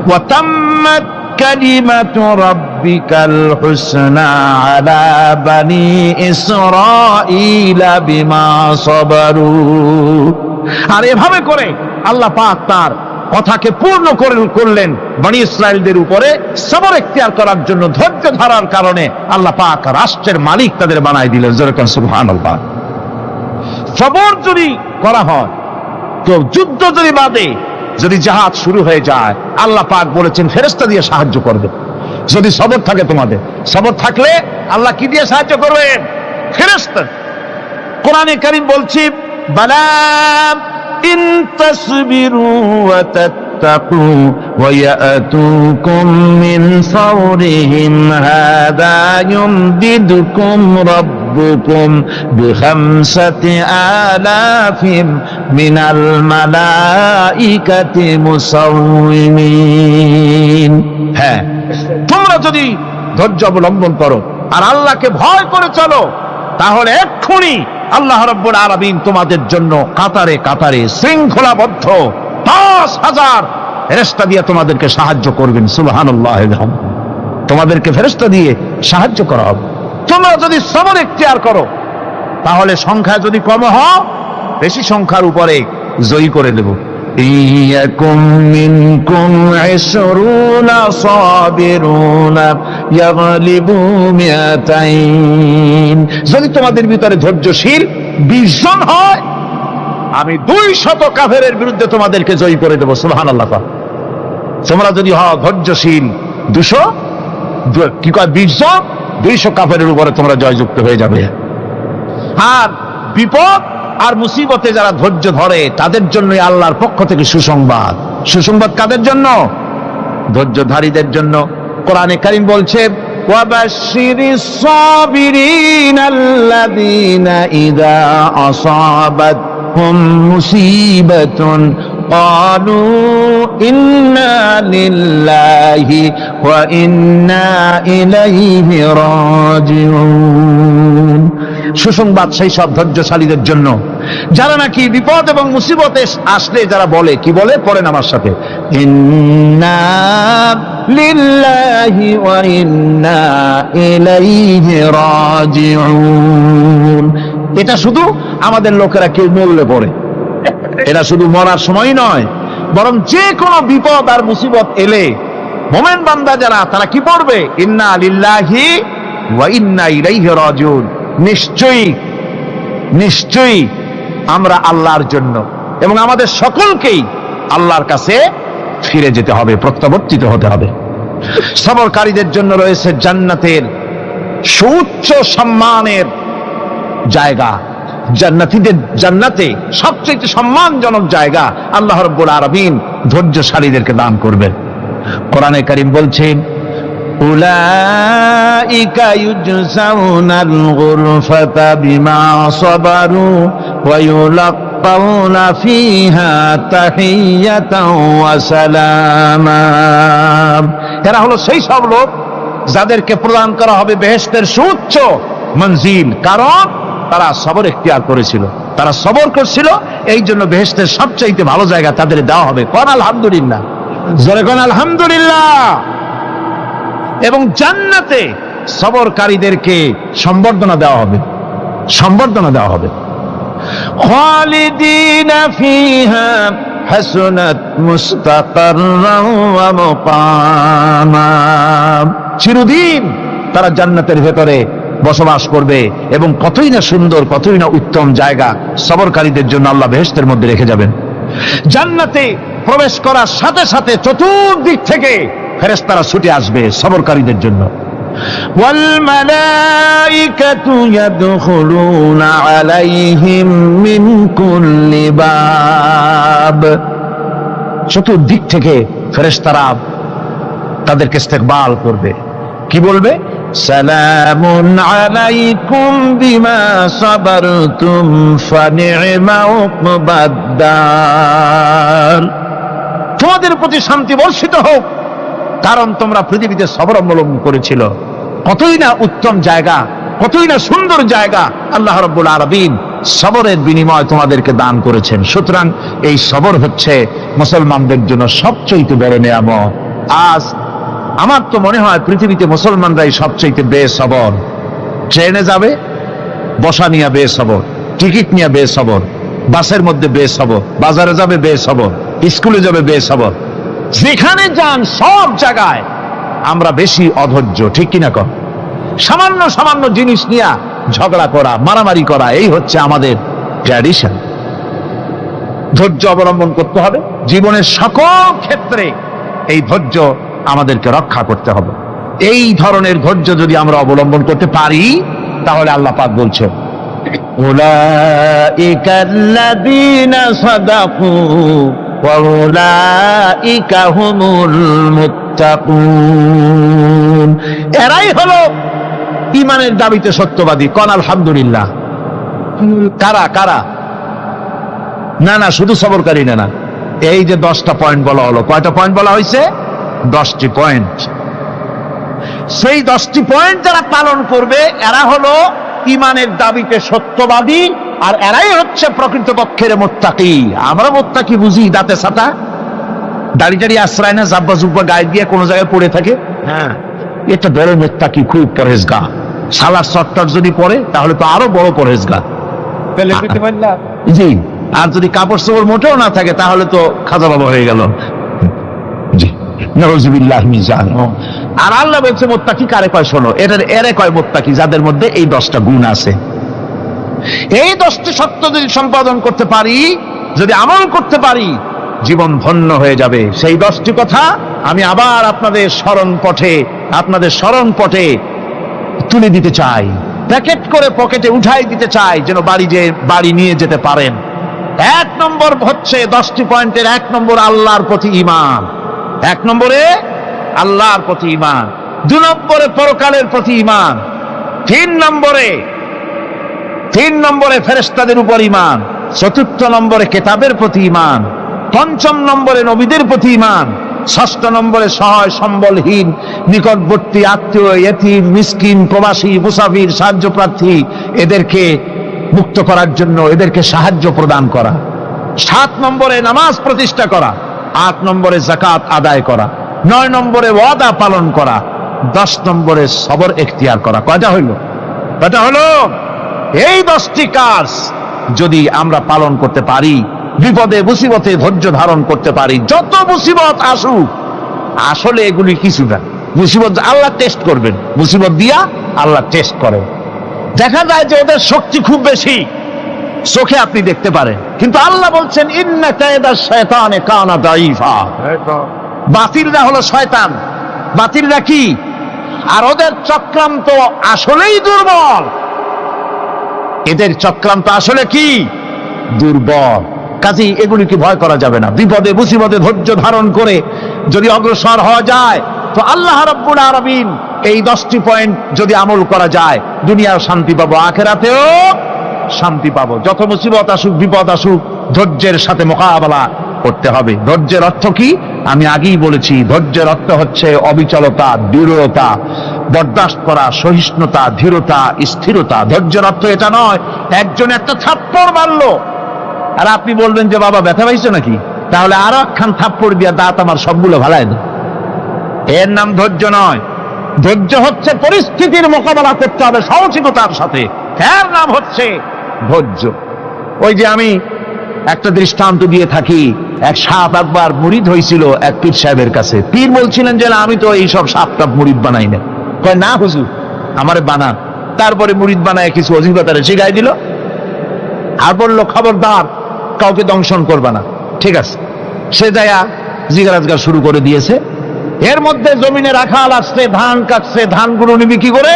ওয়া তাম্মাত কালিমাতু রাব্বিকাল হুসনা আলা বানি ইসরাঈলা বিমা সাবারু। আর এভাবে করে আল্লাহ পাক তার কথাকে পূর্ণ করলেন বনি ইসরাইলদের উপরে। সবর এখতিয়ার করার জন্য, ধৈর্য ধরার কারণে আল্লাহ পাক রাষ্ট্রের মালিক তাদের বানায় দিলেন। যেরকম সুবহানাল্লাহ। সবর যদি করা হয়, তো যুদ্ধ যদি বাদে, যদি জাহাজ শুরু হয়ে যায়, আল্লাহ পাক বলেছেন ফেরেশতা দিয়ে সাহায্য করবে। যদি সবর থাকে, তোমাদের সবর থাকলে আল্লাহ কি দিয়ে সাহায্য করবেন? ফেরেশতা। কোরআনে কারীম বলছি, বালা ইন তাসবিরু ওয়া তাত্তাকু ওয়া ইয়াতুকুম মিন ফাওরিহিম হাদা ইউমদিদুকুম রাব্বুকুম বিখামসাতি আলাফিম মিনাল মালাইকাতি মুসাউমিন। হ্যাঁ, তোমরা যদি ধৈর্য অবলম্বন করো আর আল্লাহকে ভয় করে চলো, তাহলে এক্ষুনি আল্লাহ রাব্বুল আলামিন তোমাদের জন্য কাতারে কাতারে শৃঙ্খলাবদ্ধ 10,000 ফেরেশতা দিয়ে তোমাদেরকে সাহায্য করবেন। সুবহানাল্লাহ। তোমাদেরকে ফেরেশতা দিয়ে সাহায্য করা হবে। তোমরা যদি সবর এখতিয়ার করো, তাহলে সংখ্যা যদি কম হয়, বেশি সংখ্যার উপরে জয়ী করে দেব। ইয়াকুম মিনকুম 20 সাবিরুনা ইয়াগলিবু মিয়াতাইন, যদি তোমাদের ভিতরে ধৈর্যশীল 20 জন হয়, আমি 200 কাফেরের বিরুদ্ধে তোমাদেরকে জয়ী করে দেব। সুবহানাল্লাহ। তোমরা যদি হও ধৈর্যশীল 200 কি কয় 20 জন, 200 কাফেরের উপরে তোমরা জয়যুক্ত হয়ে যাবে। আর বিপদ আর মুসিবতে যারা ধৈর্য ধরে তাদের জন্য আল্লাহর পক্ষ থেকে সুসংবাদ। সুসংবাদ কাদের জন্য? ধৈর্যধারীদের জন্য। কোরআনে কারীম বলছে, ওয়াবাশশিরিস সাবিরিনাল্লাযীনা ইযা আসাবাতহুম মুসিবাতুন ক্বালু ইন্না লিল্লাহি ওয়া ইন্না ইলাইহি রাজিউন। সুসংবাদ সেই সব ধৈর্যশালীদের জন্য যারা নাকি বিপদ এবং মুসিবতে আসলে যারা বলে, কি বলে? পড়েন আমার সাথে, ইন্না লিল্লাহি ওয়া ইন্না ইলাইহি রাজিউন। এটা শুধু আমাদের লোকেরা কেউ মরলে পড়ে, এটা শুধু মরার সময় নয়, বরং যে কোনো বিপদ আর মুসিবত এলে মোমেন বান্দা যারা, তারা কি পড়বে? ইন্না লিল্লাহি ওয়া ইন্না ইলাইহি রাজিউন। নিশ্চয়ই নিশ্চয়ই আমরা আল্লাহর জন্য এবং আমাদের সকলকেই আল্লাহর কাছে ফিরে যেতে হবে, প্রত্যাবর্তিত হতে হবে। সবরকারীদের জন্য রয়েছে জান্নাতের সুউচ্চ সম্মানের জায়গা। জান্নাতে সবচেয়ে সম্মানজনক জায়গা আল্লাহ রাব্বুল আলামিন ধৈর্যশালীদেরকে দান করবেন। কোরআনে কারীম বলছেন, উলাইকা ইউজসাউনাল গুরফাতা বিমা সাবারু ওয়া ইউলাক্কাউনা ফিহা তাহিয়াতাও ওয়া সালামা। এরা হলো সেই সব লোক যাদেরকে প্রদান করা হবে বেহেশতের সুউচ্চ মঞ্জিল, কারণ তারা সবর ইখতিয়ার করেছিল, তারা সবর করছিল, এই জন্য বেহেশতের সবচাইতে ভালো জায়গা তাদের দেওয়া হবে। কোন আলহামদুলিল্লাহ, জোরে কোন আলহামদুলিল্লাহ। এবং জান্নাতে সবরকারীদেরকে সম্বর্ধনা দেওয়া হবে, সম্বর্ধনা দেওয়া হবে। খালিদিনা ফিহা হাসনাত মুস্তাকাররান ওয়া মুকামা। চিরদিন তারা জান্নাতের ভেতরে বসবাস করবে এবং কতই না সুন্দর, কতই না উত্তম জায়গা সবরকারীদের জন্য আল্লাহ বেহেশতের মধ্যে রেখে যাবেন। জান্নাতে প্রবেশ করার সাথে সাথে চতুর্দিক থেকে ফেরেশতারা ছুটে আসবে সবরকারীদের জন্য। ওয়াল মালাইকাতু ইয়াদখুলুনা আলাইহিম মিন কুল্লি বাব। চতুর্দিক থেকে ফেরেশতারা তাদেরকে ইস্তেকবাল করবে, কি বলবে? সালামুন আলাইকুম বিমা সাবারতুম ফানি'মা উকবাদ। তোমাদের প্রতি শান্তি বর্ষিত হোক, কারণ তোমরা পৃথিবীতে সবর অবলম্বন করেছিল। কতই না উত্তম জায়গা, কতই না সুন্দর জায়গা আল্লাহ রাব্বুল আলামিন সবরের বিনিময় তোমাদেরকে দান করেছেন। সুতরাং এই সবর হচ্ছে মুসলমানদের জন্য সবচেয়ে বড় নিয়ামত। আজ আমার তো মনে হয় পৃথিবীতে মুসলমানরাই সবচেয়ে বেসবর। ট্রেনে যাবে, বসা নিয়ে বেসবর, টিকিট নিয়ে বেসবর, বাসের মধ্যে বেসবর, বাজারে যাবে বেসবর, স্কুলে যাবে বেসবর, যেখানে যান সব জায়গায় আমরা বেশি অধৈর্য, ঠিক কিনা কম? সামান্য সামান্য জিনিস নিয়ে ঝগড়া করা, মারামারি করা, এই হচ্ছে আমাদের ট্র্যাডিশন। ধৈর্য অবলম্বন করতে হবে জীবনের সকল ক্ষেত্রে, এই ধৈর্য আমাদেরকে রক্ষা করতে হবে। এই ধরনের ধৈর্য যদি আমরা অবলম্বন করতে পারি, তাহলে আল্লাহ পাক বলছেন, উলাইকাল্লাযীনা সাদাকু ওয়া উলাইকা হুমুল মুত্তাকুন। এরাই হলো ঈমানের দাবিতে সত্যবাদী। কোন আলহামদুলিল্লাহ। কারা কারা? না শুধু সবরকারী না। এই যে 10টা পয়েন্ট বলা হলো, কয়টা পয়েন্ট বলা হয়েছে? 10টি পয়েন্ট। সেই 10টি পয়েন্ট যারা পালন করবে এরা হলো ঈমানের দাবিতে সত্যবাদী, আর এরাই হচ্ছে প্রকৃতপক্ষের মুত্তাকি। আমরা মুত্তাকি বুঝি দাঁতে ছাতা, দাড়ি টাড়ি আশ্রয় না, জাব্বা জুব্বা গায়ে দিয়ে কোনো জায়গায় পড়ে থাকে, হ্যাঁ, এটা বড় মুত্তাকি, খুব পরহেজগার। সালার শর্টটার যদি পড়ে তাহলে তো আরো বড় পরহেজগার। জি, আর যদি কাপড় চোপড় মোটেও না থাকে তাহলে তো খাজা বাবা হয়ে গেল। জি, নাউযুবিল্লাহ মিন যালিক। আর আল্লাহ বলছে মুত্তাকি কারে কয় শোনো, এরে কয় মুত্তাকি যাদের মধ্যে এই 10টা গুণ আছে। এই 10টি সত্য যদি সম্পাদন করতে পারি, যদি আমল করতে পারি, জীবন ধন্য হয়ে যাবে। সেই 10টি কথা আমি আবার আপনাদের স্মরণ পটে তুলে দিতে চাই, প্যাকেট করে পকেটে উঠাই দিতে চাই, যেন বাড়ি নিয়ে যেতে পারেন। 1 নম্বর হচ্ছে 10টি পয়েন্টের 1 নম্বর আল্লাহর প্রতি ঈমান। 1 নম্বরে আল্লাহর প্রতি ঈমান, 2 নম্বরে পরকালের প্রতি ঈমান, 3 নম্বরে ফেরেশতাদের উপর ঈমান, 4র্থ নম্বরে কিতাবের প্রতি ঈমান, 5ম নম্বরে নবীদের প্রতি ঈমান, 6ষ্ঠ নম্বরে সহায় সম্বলহীন নিকটবর্তী আত্মীয়, ইয়েতিম, মিসকিন, প্রবাসী, মুসাফির, সাহায্য প্রার্থী এদেরকে মুক্ত করার জন্য এদেরকে সাহায্য প্রদান করা, 7 নম্বরে নামাজ প্রতিষ্ঠা করা, 8 নম্বরে যাকাত আদায় করা, 9 নম্বরে ওয়াদা পালন করা, 10 নম্বরে সবর এখতিয়ার করা। কয়টা হলো? এই 10টি কাজ যদি আমরা পালন করতে পারি, বিপদে মুসিবতে ধৈর্য ধারণ করতে পারি, যত মুসিবত আসুক, আসলে এগুলি কিছু না। মুসিবত আল্লাহ টেস্ট করবেন, মুসিবত দিয়া আল্লাহ টেস্ট করেন। দেখা যায় যে ওদের শক্তি খুব বেশি, চোখে আপনি দেখতে পারেন, কিন্তু আল্লাহ বলছেন ইন্না কায়দাশ শায়তানে কানা দাঈফা। বাতিলরা হলো শয়তান, বাতিলরা কি? আর ওদের চক্রান্ত আসলেই দুর্বল। এদের চক্রান্ত আসলে কি? দুর্বল। কাজেই এগুলিকে ভয় করা যাবে না। বিপদে মুসিবতে ধৈর্য ধারণ করে যদি অগ্রসর হওয়া যায়, তো আল্লাহ রাব্বুল আলামিন এই 10টি পয়েন্ট যদি আমল করা যায়, দুনিয়াও শান্তি পাবো, আখিরাতেও শান্তি পাবো। যত মুসিবত আসুক, বিপদ আসুক, ধৈর্যের সাথে মোকাবেলা করতে হবে। ধৈর্যের অর্থ কি? আমি আগেই বলেছি, ধৈর্যের অর্থ হচ্ছে অবিচলতা, দৃঢ়তা, বরদাস্ত করা, সহিষ্ণুতা, ধীরতা, স্থিরতা। ধৈর্যের অর্থ এটা নয় একজন একটা থাপ্পড় মারলো আর আপনি বলবেন যে বাবা ব্যথা পাইছো নাকি, তাহলে আরো একখান থাপ্পড় দিয়া দাঁত আমার সবগুলো ভালাই দেয়। এর নাম ধৈর্য নয়। ধৈর্য হচ্ছে পরিস্থিতির মোকাবেলা করতে হবে সাহসিকতার সাথে, এর নাম হচ্ছে ধৈর্য। ওই যে আমি একটা দৃষ্টান্ত দিয়ে থাকি, এক সাপ একবার মুরিদ হয়েছিল এক পীর সাহেবের কাছে। পীর বলছিলেন যে আমি তো এইসব সাপ টাপ মুরিদ বানাই না। কয় না হুজুর, আমারে বানান। তারপরে মুরিদ বানায় কিছু অজিফাতারে শিখাই দিল আর বললো খবরদার কাউকে দংশন করবা না। ঠিক আছে, সে যায়া জিগারাজগার শুরু করে দিয়েছে। এর মধ্যে জমিনে রাখাল আসছে, ধান কাটছে, ধানগুলো নিবি কি করে,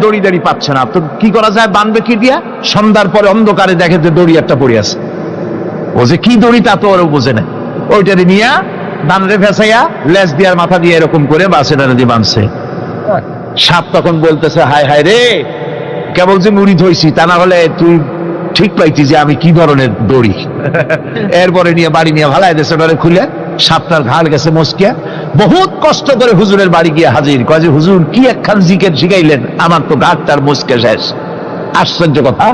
দড়ি দাড়ি পাচ্ছে না। তো কি করা যায়, বানবে কি দিয়া? সন্ধ্যার পরে অন্ধকারে দেখে যে দড়ি একটা পড়ে আছে। ও যে কি দড়ি তা তো ওরা বোঝে না, ওইটারে নিয়া ধানরে ফেসাইয়া লেজ দিয়ার মাথা দিয়ে এরকম করে বাসেটারে দিয়ে বাঁধছে। সাপ তখন বলতেছে হায় হায় রে, কেবল যে মুরিদ হইছি, তা না হলে তুই ঠিক পাইতি যে আমি কি ধরনের দড়ি। এরপরে নিয়ে বাড়ি নিয়ে ভালাই দেশে খুলে সাপটার ঘাড় গেছে মস্কিয়া। বহুত কষ্ট করে হুজুরের বাড়ি গিয়ে হাজির, কয় যে হুজুর কি একখান জিকের শিখাইলেন, আমার তো ঘাটটার মস্কে শেষ। আশ্চর্য কথা,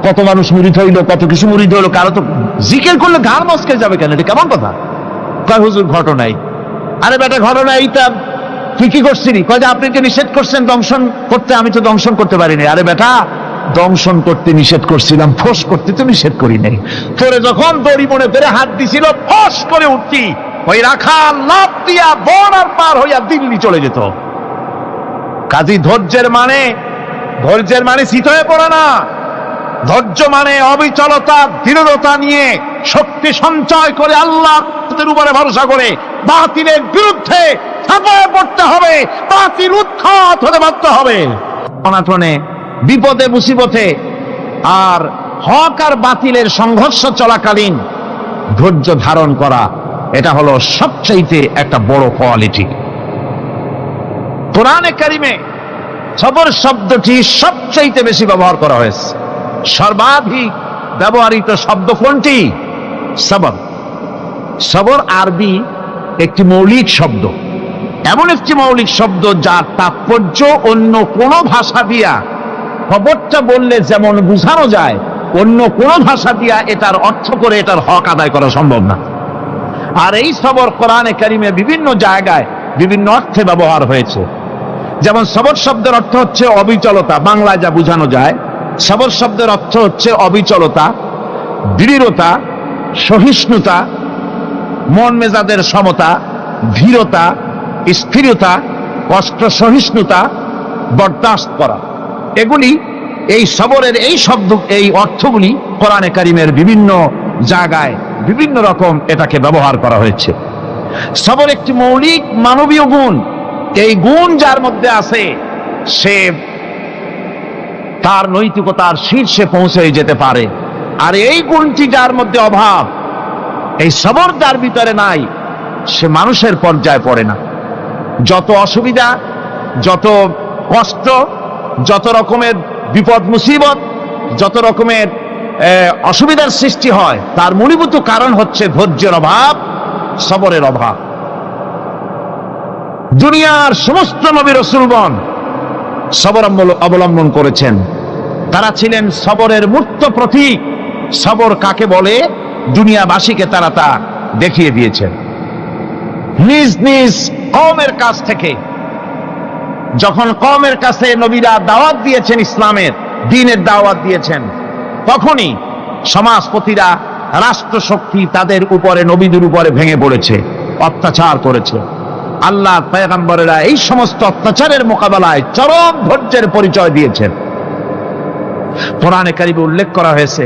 কত মানুষ মুরিদ হইলো, কত কিছু মুরিদ হইলো, কারো তো জিকের করলে ঘাড় মস্কে যাবে কেন? এটা কেমন কথা? কয় হুজুর ঘটনাই। আরে বেটা ঘটনা এইটা তুই কি করছিলি? কয় যে আপনি যে নিষেধ করছেন দংশন করতে, আমি তো দংশন করতে পারিনি। আরে বেটা দংশন করতে নিষেধ করছিলাম, ফোঁস করতে তো নিষেধ করি নাই। তোরে যখন দড়ি মনে করে হাত দিছিল, ফোঁস করে উঠতি, ওই রাখা লাভ দিয়া বর্ডার পার হইয়া দিল্লি চলে যেত। কাজী ধৈর্যের মানে শীত হয়ে পড়ে না। ধৈর্য মানে অবিচলতা, দৃঢ়তা নিয়ে শক্তি সঞ্চয় করে আল্লাহর উপরে ভরসা করে বাতিলের বিরুদ্ধে ঝাঁপিয়ে পড়তে হবে, বাতিল উৎখাত হতে বাধ্য হবে। অনাটনে, বিপদে মুসিবতে আর হক আর বাতিলের সংঘর্ষ চলাকালীন ধৈর্য ধারণ করা, এটা হলো সবচাইতে একটা বড় কোয়ালিটি। কোরআনে কারিমে সবর শব্দটি সবচাইতে বেশি ব্যবহার করা হয়েছে। সর্বাধিক ব্যবহৃত শব্দ কোনটি? সবর। সবর আরবি একটি মৌলিক শব্দ, এমন একটি মৌলিক শব্দ যার তাৎপর্য অন্য কোন ভাষা দিয়া খবরটা বললে যেমন বোঝানো যায়, অন্য কোন ভাষা দিয়া এটার অর্থ করে এটার হক আদায় করা সম্ভব না। আর এই সবর কোরআনে কারিমে বিভিন্ন জায়গায় বিভিন্ন অর্থে ব্যবহার হয়েছে। যেমন সবর শব্দের অর্থ হচ্ছে অবিচলতা, বাংলায় যা বোঝানো যায়। সবর শব্দের অর্থ হচ্ছে অবিচলতা। দৃঢ়তা, সহিষ্ণুতা, মন মেজাজের সমতা, ধীরতা, স্থিরতা, কষ্ট সহিষ্ণুতা, বরদাস্ত করা, এগুলি এই সবরের এই অর্থগুলি কোরআনে কারিমের বিভিন্ন জায়গায় বিভিন্ন রকম এটাকে ব্যবহার করা হয়েছে। সবর একটি মৌলিক মানবীয় গুণ। এই গুণ যার মধ্যে আছে সে তার নৈতিকতার শীর্ষে পৌঁছে যেতে পারে। আর এই গুণটি যার মধ্যে অভাব, এই সবর যার ভিতরে নাই, সে মানুষের পর্যায়ে পড়ে না। যত অসুবিধা, যত কষ্ট, যত রকমের বিপদ মুসিবত, যত রকমের অসুবিধার সৃষ্টি হয়, তার মূলীভূত কারণ হচ্ছে ধৈর্যের অভাব, সবরের অভাব। দুনিয়ার সমস্ত নবী রাসূলগণ সবর অবলম্বন করেছেন। তারা ছিলেন সবরের মূর্ত প্রতীক। সবর কাকে বলে দুনিয়াবাসীকে তারা তা দেখিয়ে দিয়েছেন। নিজ নিজ কওমের কাছ থেকে যখন কওমের কাছে নবীরা দাওয়াত দিয়েছেন, ইসলামের দ্বীনের দাওয়াত দিয়েছেন, তখনই সমাজপতিরা, রাষ্ট্রশক্তি তাদের উপরে, নবীদের উপরে ভেঙে পড়েছে, অত্যাচার করেছে। আল্লাহ পয়গম্বরেরা এই সমস্ত অত্যাচারের মোকাবেলায় চরম ধৈর্যের পরিচয় দিয়েছেন। কোরআনে কারিমে উল্লেখ করা হয়েছে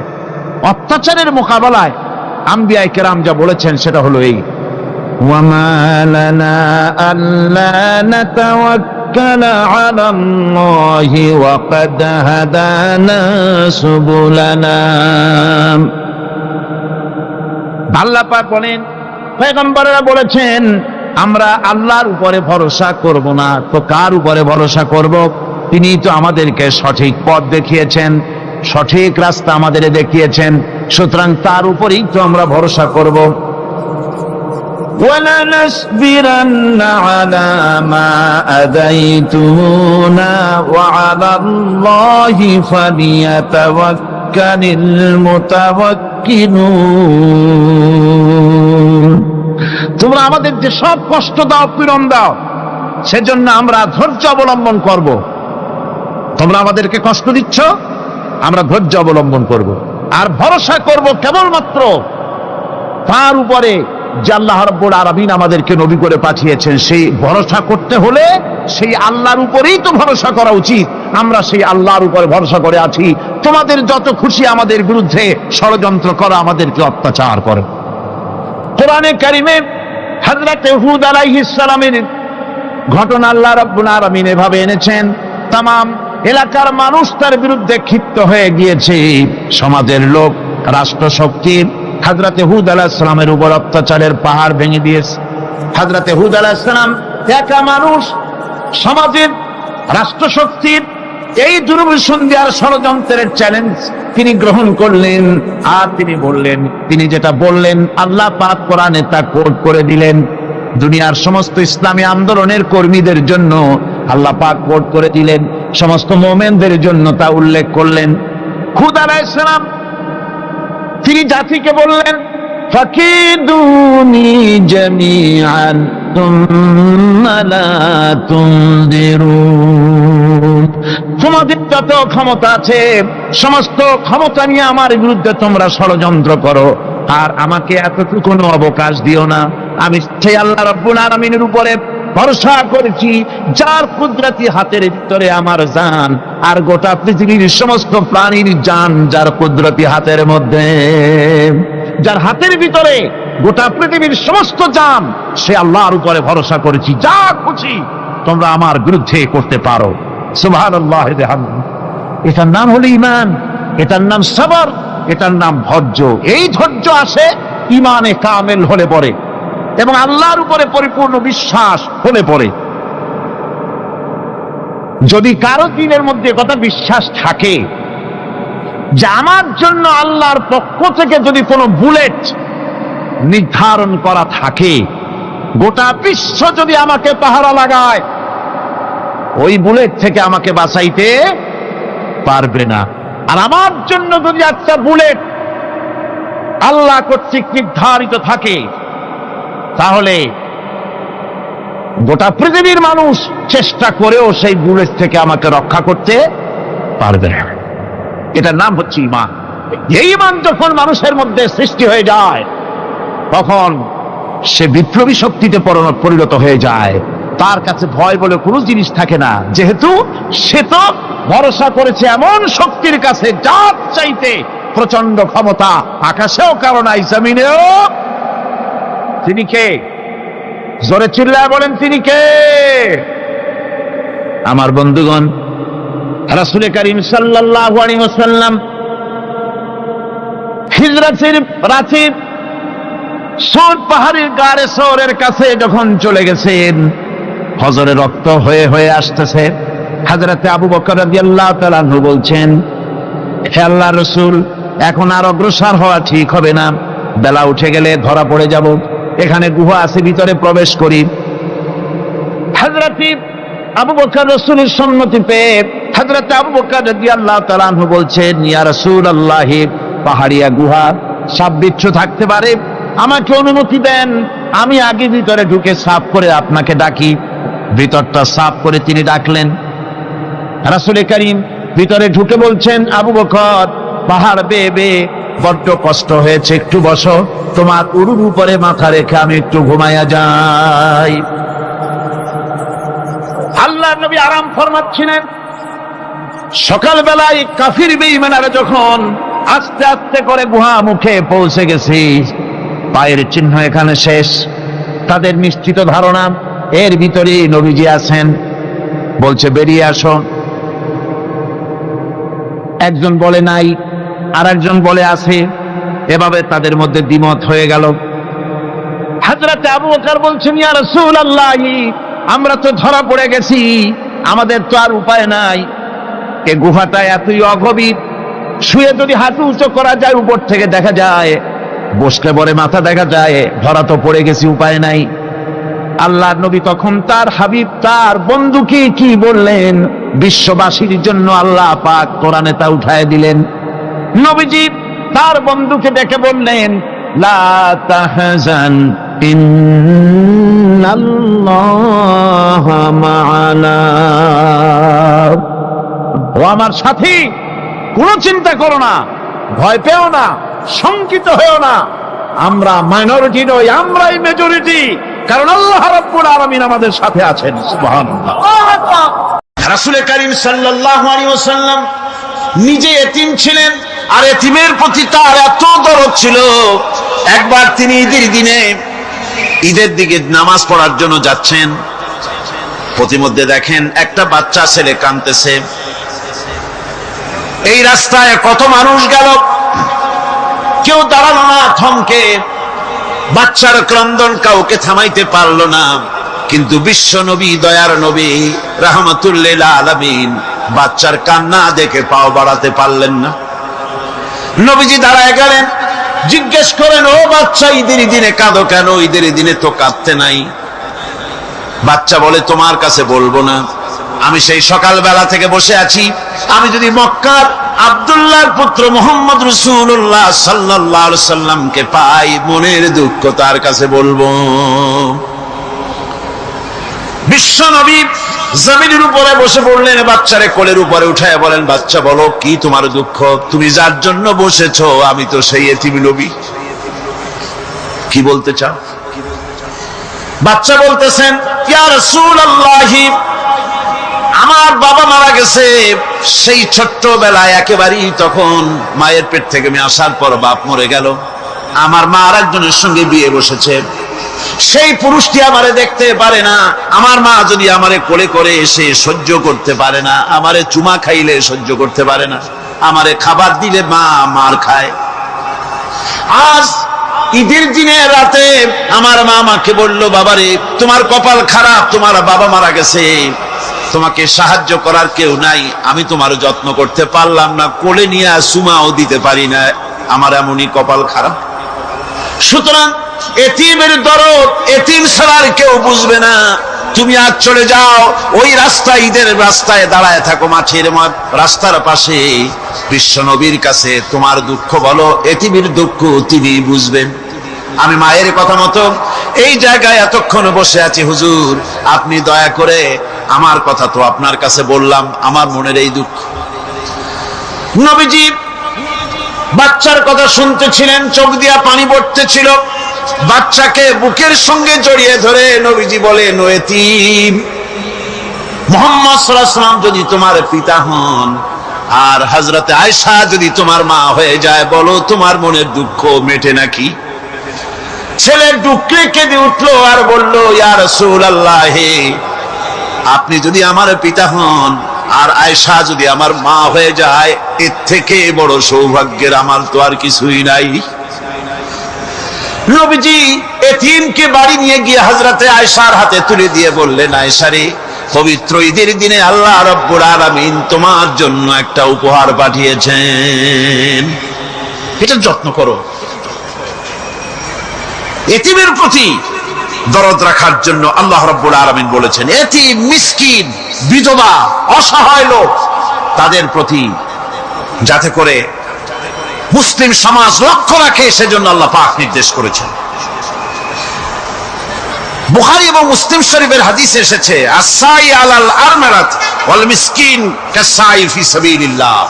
অত্যাচারের মোকাবেলায় আম্বিয়া কেরাম যা বলেছেন সেটা হলো এই, ওয়ামা লানা আল্লা নাতাওয়াক্কালা আলাল্লাহি ওয়া ক্বাদ হাদানা সুবুলানা। আল্লাহ পাক বলেন, পয়গম্বরেরা বলেছেন আমরা আল্লাহর উপরে ভরসা করব না তো কার উপরে ভরসা করব? তিনি তো আমাদেরকে সঠিক পথ দেখিয়েছেন, সঠিক রাস্তা আমাদের দেখিয়েছেন, সুতরাং তার উপরেই তো আমরা ভরসা করব। وَلَنَصْبِرَنَّ عَلَى مَا آذَيْتُمُونَا وَعَلَى اللَّهِ فَلْيَتَوَكَّلِ الْمُتَوَكِّلُونَ। তোমরা আমাদের যে সব কষ্ট দাও, পীড়ন দাও, সেজন্য আমরা ধৈর্য অবলম্বন করব। তোমরা আমাদেরকে কষ্ট দিচ্ছ, আমরা ধৈর্য অবলম্বন করব আর ভরসা করব কেবলমাত্র তার উপরে যে আল্লাহ রাব্বুল আলামিন আমাদেরকে নবী করে পাঠিয়েছেন। সেই ভরসা করতে হলে সেই আল্লাহর উপরেই তো ভরসা করা উচিত। আমরা সেই আল্লাহর উপরে ভরসা করে আছি। তোমাদের যত খুশি আমাদের বিরুদ্ধে ষড়যন্ত্র করো, আমাদেরকে অত্যাচার করো। কোরআনে কারিমে হযরত হুদ আলাইহিস সালামের ঘটনা আল্লাহ রাব্বুল আলামিন এভাবে এনেছেন, তামাম এলাকার মানুষ তার বিরুদ্ধে ক্ষিপ্ত হয়ে গিয়েছে। সমাজের লোক, রাষ্ট্রশক্তি হযরত হুদ আলাইহিস সালামের উপর অত্যাচারের পাহাড় ভেঙে দিয়েছে। হযরত হুদ আলাইহিস সালাম একা মানুষ, সমাজের রাষ্ট্রশক্তির এই দুর্বিসন্ধি আর ষড়যন্ত্রের চ্যালেঞ্জ তিনি গ্রহণ করলেন। আর তিনি বললেন, তিনি যেটা বললেন আল্লাহ পাক কোরআনে তা কোট করে দিলেন। দুনিয়ার সমস্ত ইসলামী আন্দোলনের কর্মীদের জন্য আল্লাহ পাক কোট করে দিলেন, সমস্ত মুমিনদের জন্য তা উল্লেখ করলেন। হুদ আলাইহিস সালাম তিনি জাতিকে বললেন, ফাকিদুনি জামিআন তুম্মা লা তুনদিরুন। তোমাদের যত ক্ষমতা আছে সমস্ত ক্ষমতা নিয়ে আমার বিরুদ্ধে তোমরা ষড়যন্ত্র করো, আর আমাকে এতটুকু অবকাশ দিও না। আমি সেই আল্লাহ রাব্বুল আলামিনের উপরে ভরসা করেছি, যার কুদরতি হাতের ভিতরে আমার জান, আর গোটা পৃথিবীর সমস্ত প্রাণীর জান যার কুদরতি হাতের মধ্যে। যার হাতের ভিতরে গোটা পৃথিবীর সমস্ত জান, সে আল্লাহর উপরে ভরসা করেছি। যা খুশি তোমরা আমার বিরুদ্ধে করতে পারো। সুবহানাল্লাহ। এটার নাম হলো ঈমান, এটার নাম সবর, এটার নাম ধৈর্য। এই ধৈর্য আসে ঈমানে কামেল হলে পরে এবং আল্লাহর উপরে পরিপূর্ণ বিশ্বাস হলে পরে। যদি কারো দিনের মধ্যে কথা বিশ্বাস থাকে যে আমার জন্য আল্লাহর পক্ষ থেকে যদি কোনো বুলেট নির্ধারণ করা থাকে, গোটা বিশ্ব যদি আমাকে পাহারা লাগায়, ওই বুলেট থেকে আমাকে বাঁচাইতে পারবে না। আর আমার জন্য যদি একটা বুলেট আল্লাহ কর্তৃক নির্ধারিত থাকে, তাহলে গোটা পৃথিবীর মানুষ চেষ্টা করেও সেই বুলেট থেকে আমাকে রক্ষা করতে পারবে না। এটার নাম হচ্ছে ঈমান। এই ঈমান যখন মানুষের মধ্যে সৃষ্টি হয়ে যায় তখন সে বিপ্লবী শক্তিতে পরিণত হয়ে যায়। তার কাছে ভয় বলে কোনো জিনিস থাকে না, যেহেতু সে তো ভরসা করেছে এমন শক্তির কাছে যার চাইতে প্রচন্ড ক্ষমতা, আকাশেও কারো নাই, জমিনেও। তিনি কে? জোরে চিল্লায় বলেন, তিনি কে? আমার বন্ধুগণ, রাসূল করিম সাল্লাল্লাহু আলাইহি ওয়াসাল্লাম হিজরতের রাতে সৌর পাহাড়ের গাড়ে সৌরের কাছে যখন চলে গেছেন, হজরে রক্ত হয়ে হয়ে আসতেছে। হযরতে আবু বকর রাদিয়াল্লাহু তাআলা আনহু বলছেন, হে আল্লাহর রাসূল, এখন আর অগ্রসর হওয়া ঠিক হবে না, বেলা উঠে গেলে ধরা পড়ে যাব, এখানে গুহা আছে, ভিতরে প্রবেশ করি। হযরতে আবু বকর রাসূলের সম্মতি পেয়ে হযরতে আবু বকর রাদিয়াল্লাহু তাআলা আনহু বলছেন, ইয়া রাসূলুল্লাহ, পাহাড়িয়া গুহা, সাপ বিচ্ছু থাকতে পারে, আমাকে অনুমতি দেন, আমি আগে ভিতরে ঢুকে সাফ করে আপনাকে ডাকি। ভিতরটা সাফ করে তিনি ডাকলেন। রাসূল করিম ভিতরে ঢুকে বলছেন, আবু বকর, পাহাড় বেয়ে বেয়ে বড্ড কষ্ট হয়েছে, একটু বসো, তোমার উরুর উপরে মাথা রেখে আমি একটু ঘুমাইয়া যাই। আল্লাহর নবী আরাম ফরমাচ্ছিলেন। সকালবেলায় কাফির বেঈমানরা যখন আস্তে আস্তে করে গুহা মুখে পৌঁছে গেছে, পায়ের চিহ্ন এখানে শেষ, তাদের নিশ্চিত ধারণা এর ভিতরে নবীজি আছেন। বলছে, বেরিয়ে আসো। একজন বলে নাই, আর একজন বলে আছে, এভাবে তাদের মধ্যে দ্বিমত হয়ে গেল। হযরত আবু বকর বলছেন, ইয়া রাসূলুল্লাহ, আমরা তো ধরা পড়ে গেছি, আমাদের তো আর উপায় নাই, এই গুহাটা এতই অগভীর, শুয়ে যদি হাঁটু উঁচু করা যায় উপর থেকে দেখা যায়, বসলে পরে মাথা দেখা যায়, ধরা তো পড়ে গেছি, উপায় নাই। আল্লাহর নবী তখন তার হাবিব, তার বন্ধুকে কি বললেন? বিশ্ববাসীর জন্য আল্লাহ পাক কোরআনে তা উঠায় দিলেন। নবীজি তার বন্ধুকে ডেকে বললেন, লা তাহজান ইন্নাল্লাহা মা'ানা। ও আমার সাথী, কোনো চিন্তা করো না, ভয় পেও না, শঙ্কিত হয়েও না, আমরা মাইনরিটি নই, আমরাই মেজরিটি, কারণ আল্লাহ রাব্বুল আলামিন আমাদের সাথে আছেন। সুবহানাল্লাহ। রাসূল করিম সাল্লাল্লাহু আলাইহি ওয়াসাল্লাম নিজে এতিম ছিলেন, আর এতিমের প্রতি তার এত দরদ ছিল, একবার তিনি ঈদের দিকে নামাজ পড়ার জন্য যাচ্ছেন, প্রতিমধ্যে দেখেন একটা বাচ্চা ছেলে কাঁদতেছে। এই রাস্তায় কত মানুষ গেল, কেউ দাঁড়ালো না, থমকে। বাচ্চার ক্রন্দন কাউকে থামাইতে পারলো না, কিন্তু বিশ্ব নবী, দয়ার নবী, রাহমাতুল লিল আলামিন, বাচ্চার কান্না দেখে পাও বাড়াতে পারলেন না। নবীজি দাঁড়ায় গেলেন, জিজ্ঞেস করেন, ও বাচ্চা, ঈদের দিনে কাঁদো কেন? ঈদের দিনে তো কাঁদতে নাই। বাচ্চা বলে, তোমার কাছে বলবো না, আমি সেই সকালবেলা থেকে বসে আছি, আমি যদি মক্কার আব্দুল্লাহর পুত্র মুহাম্মদ রাসূলুল্লাহ সাল্লাল্লাহু আলাইহি সাল্লামকে পাই, মনের দুঃখ তার কাছে বলবো। বিশ্ব নবী জমিনের উপরে বসে পড়লেন, বাচ্চারে কোলের উপরে উঠায় বলেন, বাচ্চা বলো, কি তোমার দুঃখ? তুমি যার জন্য বসেছো, আমি তো সেই এতিম নবী, কি বলতে চাও? বাচ্চা বলতেছেন, ইয়া রাসূলুল্লাহ, আমার বাবা মারা গেছে, সেই ছোট্টবেলায় একেবারেই তখন মায়ের পেট থেকে আমি আসার পর বাপ মরে গেল, আমার মা আর একজনের সঙ্গে বিয়ে বসেছে, সেই পুরুষটি আমারে দেখতে পারে না, আমার মা যদি আমারে কোলে করে এসে সহ্য করতে পারে না, আমারে চুমা খাইলে সহ্য করতে পারে না, আমারে খাবার দিলে মা মার খায়। আজ ঈদের দিনের রাতে আমার মা আমাকে বলল, বাবারে, তোমার কপাল খারাপ, তোমার বাবা মারা গেছে, তোমাকে সাহায্য করার কেউ নাই, আমি তোমার যত্ন করতে পারলাম না, কোলে নিয়ে সুমাও দিতে পারি না, আমার এমনই কপাল খারাপ। সুতরাং এতিমের দরদ এতিম ছাড়া আর কেউ বুঝবে না। তুমি আজ চলে যাও, ওই রাস্তায়, ঈদের রাস্তায় দাঁড়ায় থাকো, মাঠের রাস্তার পাশে, বিশ্ব নবীর কাছে তোমার দুঃখ বলো, এতিমের দুঃখ তিনি বুঝবেন। আমি মায়ের কথা মতো এই জায়গায় এতক্ষণ বসে আছি, হুজুর, আপনি দয়া করে আমার কথা তো আপনার কাছে বললাম, আমার মনের এই দুঃখ। নবীজি বাচ্চার কথা শুনতেছিলেন, চোখ দিয়া পানি পড়তেছিল। বাচ্চাকে বুকের সঙ্গে জড়িয়ে ধরে নবীজি বলেন, ও এতিম, মুহাম্মদ সাল্লাল্লাহু আলাইহি ওয়াসাল্লাম যদি তোমার পিতা হন আর হযরতে আয়েশা যদি তোমার মা হয়ে যায়, বলো তোমার মনের দুঃখ মেটে নাকি? ছেলে ডুকরে কেঁদে উঠলো আর বলল, ইয়া রাসূলুল্লাহ, আপনি যদি আমার পিতা হন আর আয়েশা যদি আমার মা হয়ে যায়, এর থেকে বড় সৌভাগ্যের আমার তো আর কিছুই নাই। নবীজি এতিমকে বাড়ি নিয়ে গিয়ে হযরতে আয়েশার হাতে তুলে দিয়ে বললেন, আয়েশা রে, পবিত্র ঈদের দিনে আল্লাহ রাব্বুল আলামিন তোমার জন্য একটা উপহার পাঠিয়েছেন, এটা যত্ন করো। এতিমের প্রতি দরদ রাখার জন্য আল্লাহ রাব্বুল আলামিন বলেছেন, এতিম, মিসকিন, বিধবা, অসহায় লোক, তাদের প্রতি যাতে করে মুসলিম সমাজ লক্ষ্য রাখে, সেজন্য আল্লাহ পাক নির্দেশ করেছেন। বুখারী এবং মুসলিম শরীফের হাদিসে এসেছে, আস-সাই আলাল আরমালাত ওয়াল মিসকিন কাস-সাই ফি সাবিলিল্লাহ।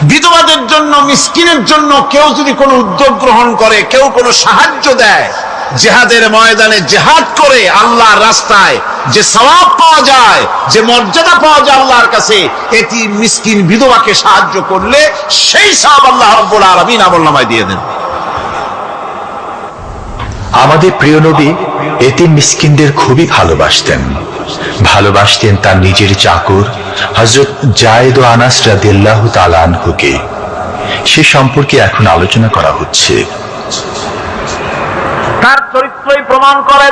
বিধবাদের জন্য, মিসকিনের জন্য কেউ যদি কোনো উদ্যোগ গ্রহণ করে, কেউ কোনো সাহায্য দেয়, জিহাদের ময়দানে জিহাদ করে আল্লাহর রাস্তায় যে সওয়াব পাওয়া যায়, যে মর্যাদা পাওয়া যায় আল্লাহর কাছে, এতিম, মিসকিন, বিধবাকে সাহায্য করলে সেই সওয়াব আল্লাহ রাব্বুল আলামিন আমলনামায় দিয়ে দেন। আমাদের প্রিয় নবী এতিম মিসকিনদের খুবই ভালোবাসতেন তার নিজের চাকর হযরত যায়েদ ও আনাস রাদিয়াল্লাহু তাআলা আনহুকে। সে সম্পর্কে এখন আলোচনা করা হচ্ছে। তার চরিত্রই প্রমাণ করে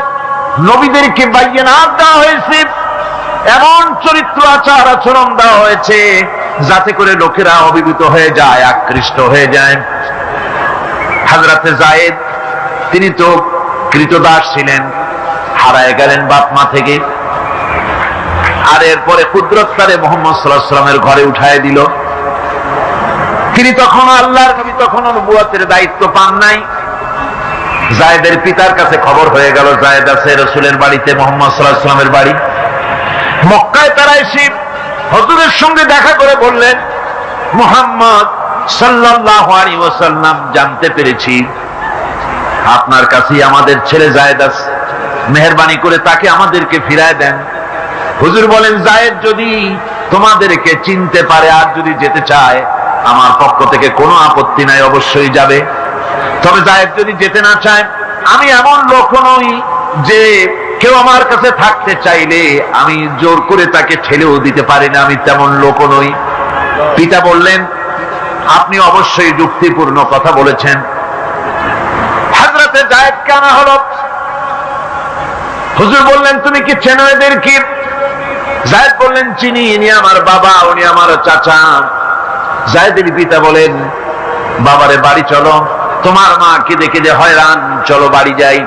নবীদেরকে বাইয়িনাত দেওয়া হয়েছে, এমন চরিত্র, আচার, আচরণ দেওয়া হয়েছে যাতে করে লোকেরা অভিভূত হয়ে যায়, আকৃষ্ট হয়ে যায়। হযরতে যায়েদ, তিনি তো কৃতদাস ছিলেন, হারায় গেলেন বাপ মা থেকে, আর এরপরে কুদরত তারে মুহাম্মদ সাল্লাল্লাহু আলাইহি ওয়াসাল্লামের ঘরে উঠায় দিল। তিনি তখন আল্লাহর নবী, তখন নবুয়তের দায়িত্ব পান নাই। যায়েদের পিতার কাছে খবর হয়ে গেল, যায়েদ আছে রাসূলের বাড়িতে, মুহাম্মদ সাল্লাল্লাহু আলাইহি ওয়াসাল্লামের বাড়ি মক্কায়। তারা এসে হুজুরের সঙ্গে দেখা করে বললেন, মুহাম্মদ সাল্লাল্লাহু আলাইহি ওয়াসাল্লাম, জানতে পেরেছি আপনার কাছেই আমাদের ছেলে যায়েদ আছে, মেহেরবানি করে তাকে আমাদেরকে ফিরায় দেন। হুজুর বলেন, যায়েদ যদি তোমাদেরকে চিনতে পারে আর যদি যেতে চায়, আমার পক্ষ থেকে কোনো আপত্তি নাই, অবশ্যই যাবে। তবে যায়েদ যদি যেতে না চায়, আমি এমন লোক নই যে কেউ আমার কাছে থাকতে চাইলে আমি জোর করে তাকে ঠেলেও দিতে পারি না, আমি তেমন লোক নই। পিতা বললেন, আপনি অবশ্যই যুক্তিপূর্ণ কথা বলেছেন। হযরতে যায়েদকে আনা হলো। হুজুর বললেন, তুমি কি চেনো এদেরকে? যায়েদ বললেন, চিনি, ইনি আমার বাবা, উনি আমার চাচা। যায়েদের পিতা বলেন, বাবারে বাড়ি চলো, তোমার মা কেঁদে কেঁদে হয়রান, চলো বাড়ি যাই,